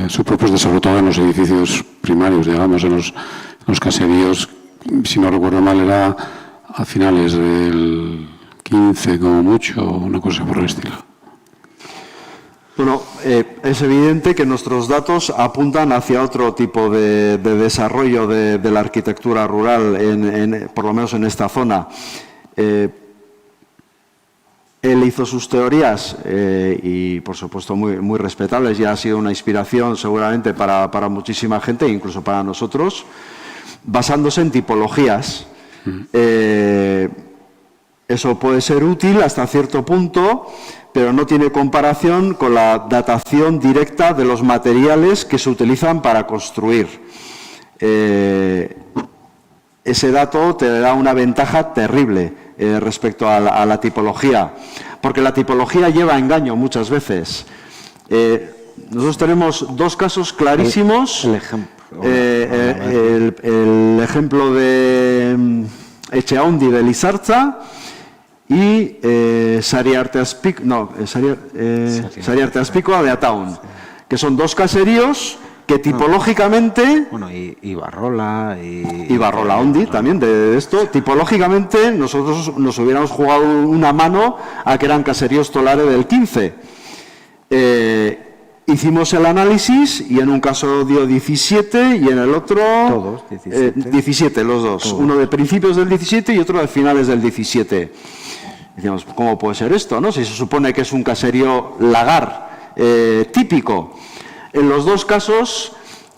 Su propuesta, sobre todo en los edificios primarios, digamos, en los caseríos, si no recuerdo mal, era a finales del 15 como mucho, una cosa por el estilo. Bueno, es evidente que nuestros datos apuntan hacia otro tipo de desarrollo de la arquitectura rural, por lo menos en esta zona. Él hizo sus teorías y, por supuesto, muy respetables, y ha sido una inspiración seguramente para muchísima gente, incluso para nosotros, basándose en tipologías. Eso puede ser útil hasta cierto punto, pero no tiene comparación con la datación directa de los materiales que se utilizan para construir. Ese dato te da una ventaja terrible respecto a la tipología, porque la tipología lleva a engaño muchas veces. Nosotros tenemos dos casos clarísimos. El ejemplo de Etxeaundi de Lizartza y Sariarte Azpikoa de Ataun, que son dos caseríos que tipológicamente... Bueno, y Barrola... Y Barrola Ondi también, de esto. Tipológicamente nosotros nos hubiéramos jugado una mano a que eran caseríos Tolare del 15. Hicimos el análisis y en un caso dio 17 y en el otro... Todos, 17. 17, los dos. Todos. Uno de principios del 17 y otro de finales del 17. Decíamos, ¿cómo puede ser esto, no? Si se supone que es un caserío lagar típico. En los dos casos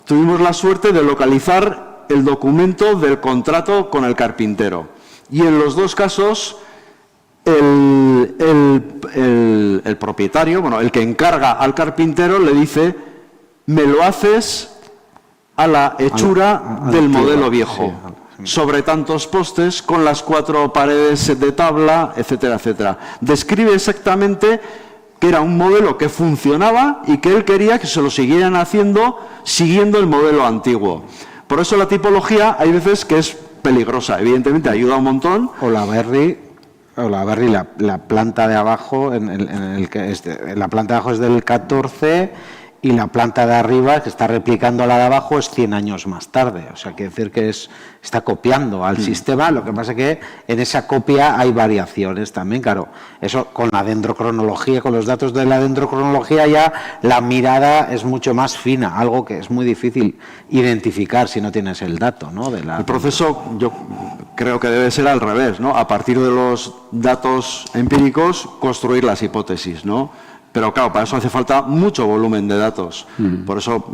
tuvimos la suerte de localizar el documento del contrato con el carpintero. Y en los dos casos el propietario, bueno, el que encarga al carpintero le dice, me lo haces a la hechura del modelo viejo, sobre tantos postes, con las 4 paredes de tabla, etcétera, etcétera. Describe exactamente que era un modelo que funcionaba y que él quería que se lo siguieran haciendo siguiendo el modelo antiguo. Por eso la tipología hay veces que es peligrosa, evidentemente ayuda un montón. O la Berry, la planta de abajo, la planta de abajo es del 14 y la planta de arriba, que está replicando la de abajo, es 100 años más tarde. O sea, quiere decir que está copiando al sistema. Lo que pasa es que en esa copia hay variaciones también, claro. Eso con la dendrocronología, con los datos de la dendrocronología, ya la mirada es mucho más fina, algo que es muy difícil identificar si no tienes el dato, ¿no? El proceso, yo creo que debe ser al revés, ¿no? A partir de los datos empíricos, construir las hipótesis, ¿no? Pero claro, para eso hace falta mucho volumen de datos. Por eso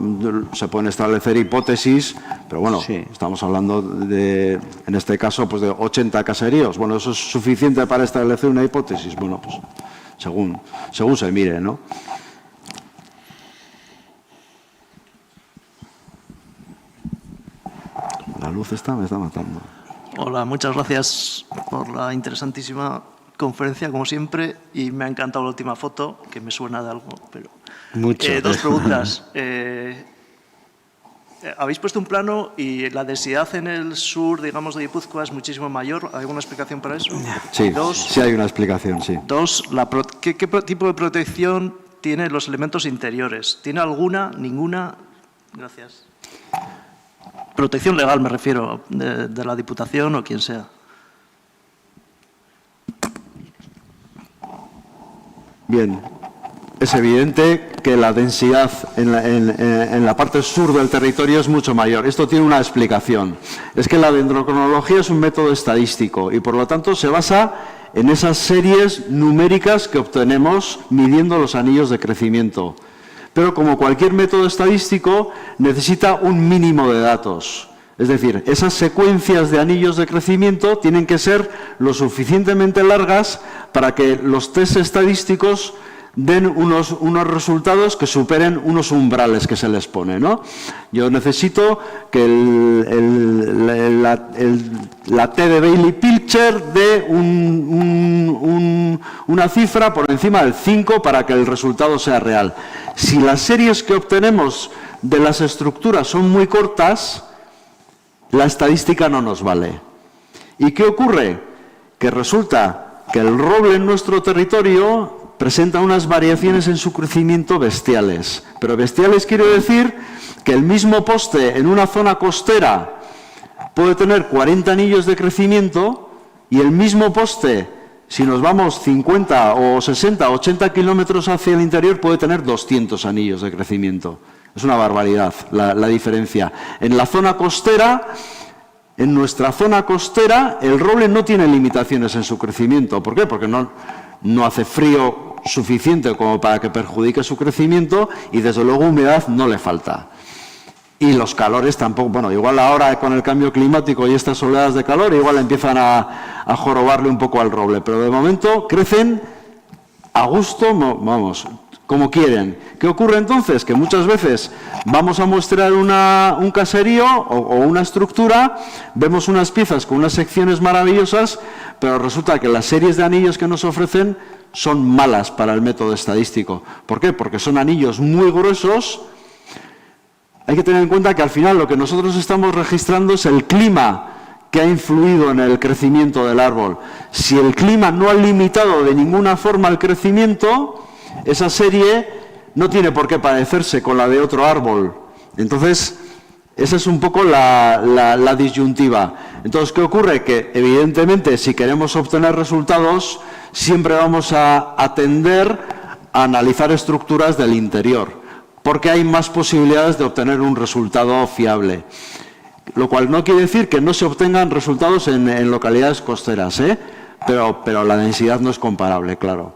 se pueden establecer hipótesis, pero bueno, sí, estamos hablando de, en este caso, pues de 80 caseríos. Bueno, ¿eso es suficiente para establecer una hipótesis? Bueno, pues según se mire, ¿no? La luz me está matando. Hola, muchas gracias por la interesantísima conferencia, como siempre, y me ha encantado la última foto, que me suena de algo, pero... Mucho. Dos preguntas. Habéis puesto un plano y la densidad en el sur, digamos, de Guipúzcoa es muchísimo mayor. ¿Hay alguna explicación para eso? Sí, sí hay una explicación, sí. Dos, ¿qué tipo de protección tienen los elementos interiores? ¿Tiene alguna? ¿Ninguna? Gracias. Protección legal, me refiero, de la Diputación o quien sea. Bien, es evidente que la densidad en la parte sur del territorio es mucho mayor. Esto tiene una explicación. Es que la dendrocronología es un método estadístico y, por lo tanto, se basa en esas series numéricas que obtenemos midiendo los anillos de crecimiento. Pero, como cualquier método estadístico, necesita un mínimo de datos. Es decir, esas secuencias de anillos de crecimiento tienen que ser lo suficientemente largas para que los test estadísticos den unos resultados que superen unos umbrales que se les pone, ¿no? Yo necesito que la T de Bailey-Pilcher dé una cifra por encima del 5 para que el resultado sea real. Si las series que obtenemos de las estructuras son muy cortas, la estadística no nos vale. ¿Y qué ocurre? Que resulta que el roble en nuestro territorio presenta unas variaciones en su crecimiento bestiales. Pero bestiales quiero decir que el mismo poste en una zona costera puede tener 40 anillos de crecimiento y el mismo poste, si nos vamos 50 o 60, 80 kilómetros hacia el interior, puede tener 200 anillos de crecimiento. Es una barbaridad la diferencia. En la zona costera, en nuestra zona costera, el roble no tiene limitaciones en su crecimiento. ¿Por qué? Porque no hace frío suficiente como para que perjudique su crecimiento y desde luego humedad no le falta. Y los calores tampoco, bueno, igual ahora con el cambio climático y estas oleadas de calor, igual empiezan a jorobarle un poco al roble, pero de momento crecen a gusto, vamos, como quieren. ¿Qué ocurre entonces? Que muchas veces vamos a muestrear un caserío o una estructura, vemos unas piezas con unas secciones maravillosas, pero resulta que las series de anillos que nos ofrecen son malas para el método estadístico. ¿Por qué? Porque son anillos muy gruesos. Hay que tener en cuenta que al final lo que nosotros estamos registrando es el clima que ha influido en el crecimiento del árbol. Si el clima no ha limitado de ninguna forma el crecimiento, esa serie no tiene por qué parecerse con la de otro árbol. Entonces, esa es un poco la disyuntiva. Entonces, ¿qué ocurre? Que evidentemente si queremos obtener resultados, siempre vamos a tender a analizar estructuras del interior, porque hay más posibilidades de obtener un resultado fiable. Lo cual no quiere decir que no se obtengan resultados en localidades costeras, pero la densidad no es comparable, claro.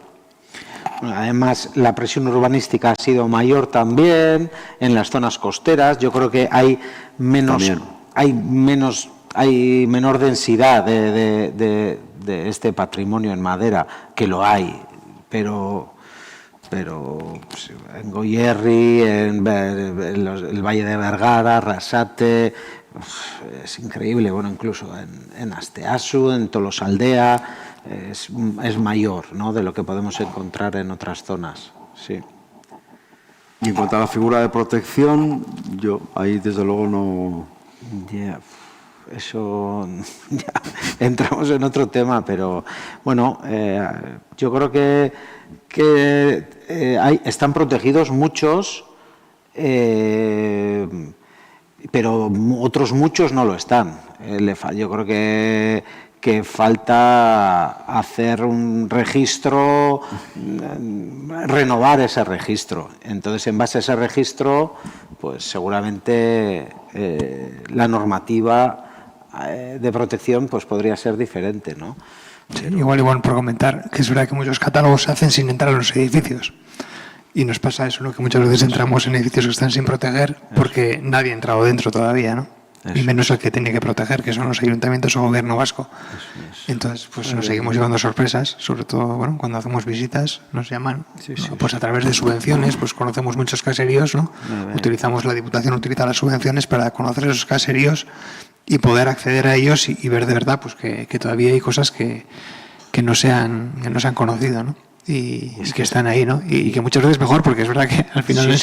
Además, la presión urbanística ha sido mayor también en las zonas costeras. Yo creo que hay menor densidad de este patrimonio en madera, que lo hay, pero pues, en Goierri, en el Valle de Vergara, Arrasate, es increíble. Bueno, incluso en Asteasu, en Tolosaldea, es mayor, ¿no?, de lo que podemos encontrar en otras zonas. Sí. Y en cuanto a la figura de protección, yo ahí desde luego no... Eso ya entramos en otro tema, pero bueno, yo creo que están protegidos muchos, pero otros muchos no lo están. Yo creo que falta hacer un registro, renovar ese registro. Entonces, en base a ese registro, pues seguramente la normativa de protección pues podría ser diferente, ¿no? Sí, igual por comentar, que es verdad que muchos catálogos se hacen sin entrar en los edificios. Y nos pasa eso, ¿no?, que muchas veces entramos en edificios que están sin proteger porque nadie ha entrado dentro todavía, ¿no? Y menos el que tiene que proteger, que son los ayuntamientos o gobierno vasco. Entonces, pues nos seguimos llevando sorpresas, sobre todo, bueno, cuando hacemos visitas, nos llaman, ¿no? Pues a través de subvenciones, pues conocemos muchos caseríos, ¿no? La Diputación utiliza las subvenciones para conocer esos caseríos y poder acceder a ellos y ver de verdad pues que todavía hay cosas que no se han conocido, ¿no? Y que están ahí, ¿no? Y que muchas veces mejor, porque es verdad que al final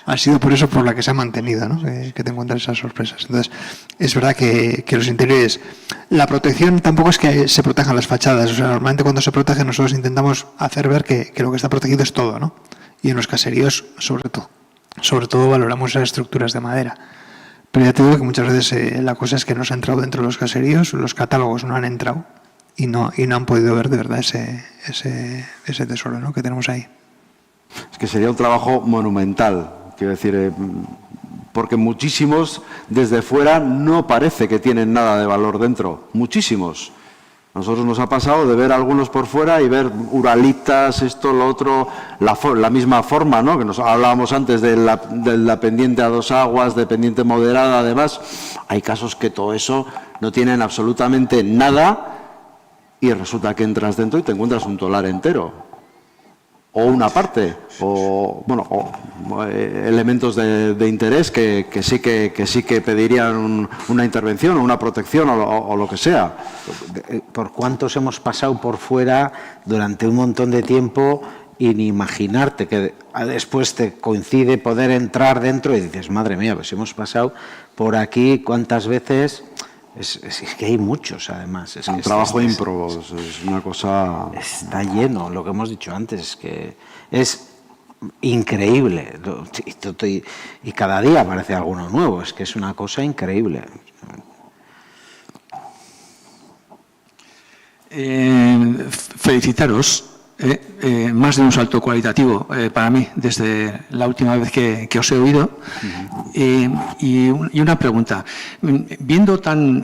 ha sido por eso por la que se ha mantenido, ¿no? Que te encuentras esas sorpresas. Entonces, es verdad que los interiores, la protección tampoco es que se protejan las fachadas. O sea, normalmente cuando se protege nosotros intentamos hacer ver que lo que está protegido es todo, ¿no? Y en los caseríos, sobre todo valoramos esas estructuras de madera. Pero ya te digo que muchas veces la cosa es que no se ha entrado dentro de los caseríos, los catálogos no han entrado. Y no han podido ver de verdad ese tesoro, ¿no?, que tenemos ahí. Es que sería un trabajo monumental, quiero decir, porque muchísimos desde fuera no parece que tienen nada de valor dentro, muchísimos. A nosotros nos ha pasado de ver algunos por fuera y ver uralitas, esto, lo otro, la misma forma, ¿no? Que nos hablábamos antes de la pendiente a 2 aguas, de pendiente moderada, además. Hay casos que todo eso no tienen absolutamente nada y resulta que entras dentro y te encuentras un tolar entero. O una parte, o elementos de interés que sí que pedirían una intervención o una protección o lo que sea. ¿Por cuántos hemos pasado por fuera durante un montón de tiempo y ni imaginarte que después te coincide poder entrar dentro y dices, madre mía, pues hemos pasado por aquí cuántas veces? Es que hay muchos, además. Es un trabajo ímprobo, es una cosa... Está lleno, lo que hemos dicho antes, es que es increíble. Y cada día aparece alguno nuevo, es que es una cosa increíble. Felicitaros. Más de un salto cualitativo para mí desde la última vez que os he oído. Y una pregunta. Viendo tan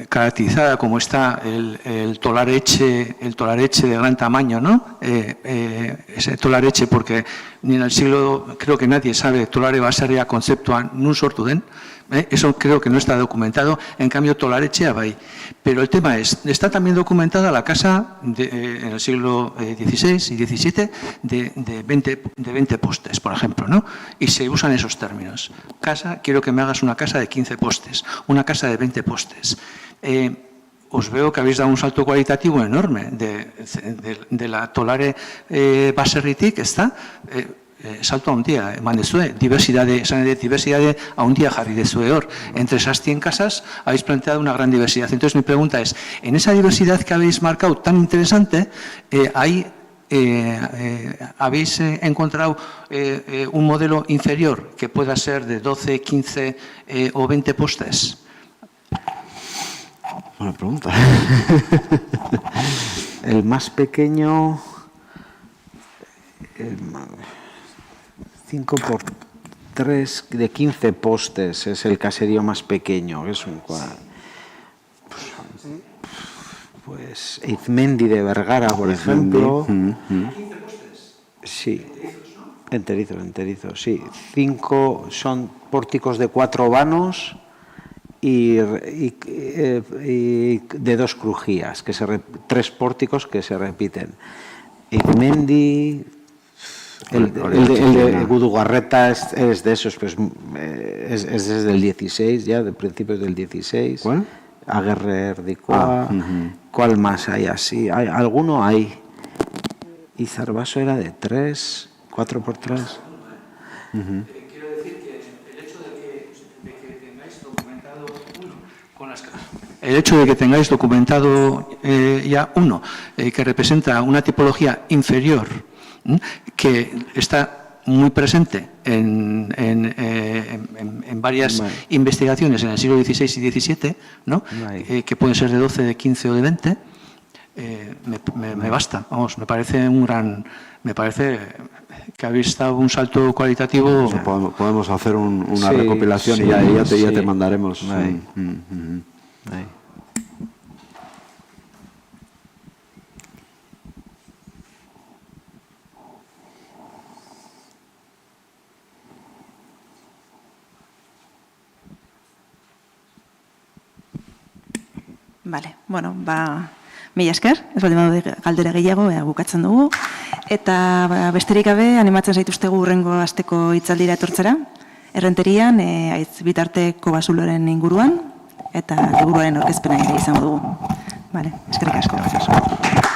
caracterizada como está el tolareche de gran tamaño, ¿no? Ese tolareche, porque ni en el siglo, creo que nadie sabe tolare baserria conceptua nun sortu den. Eso creo que no está documentado, en cambio tolareche bai. Pero el tema es, está también documentada la casa en el siglo XVI y XVII de 20 postes, por ejemplo, ¿no? Y se usan esos términos. Casa, quiero que me hagas una casa de 15 postes, una casa de 20 postes. Os veo que habéis dado un salto cualitativo enorme de la tolare baserritik, ¿está? Salto handia eman dezue, diversidade handia jarri dezue hor. Entre esas 100 casas habéis planteado una gran diversidad. Entonces mi pregunta es, en esa diversidad que habéis marcado tan interesante, ¿habéis encontrado un modelo inferior que pueda ser de 12, 15 o 20 postes? Buena pregunta. El más pequeño... 5 por 3 de 15 postes es el caserío más pequeño. Es un pues Izmendi de Vergara, por ejemplo. ¿15 postes? Sí. Enterizos, sí. 5 son pórticos de 4 vanos y de 2 crujías, 3 pórticos que se repiten. Izmendi... El de Gudugarreta es de esos, pues es desde el 16, ya, de principios del 16. ¿Cuál? Aguerre Erdicoa. ¿Cuál más hay así? Alguno hay. Y Zarbaso era de 3, 4 por 3. Quiero decir que el hecho de que tengáis documentado el hecho de que tengáis documentado ya uno, que representa una tipología inferior, que está muy presente en varias investigaciones en el siglo XVI y XVII, ¿no? Que pueden ser de 12, de 15 o de 20, me basta. Vamos, me parece que habéis dado un salto cualitativo. O sea, podemos hacer una recopilación y ya te mandaremos. Vale, mila esker, ez baldin badu galdera gehiago, bukatzen dugu. Eta besterik gabe, animatzen zaituztegu hurrengo asteko hitzaldira etortzera, Errenterian, Aitz bitarteko basuloren inguruan, eta liburuaren aurkezpena ere izango dugu. Vale, eskerrik asko.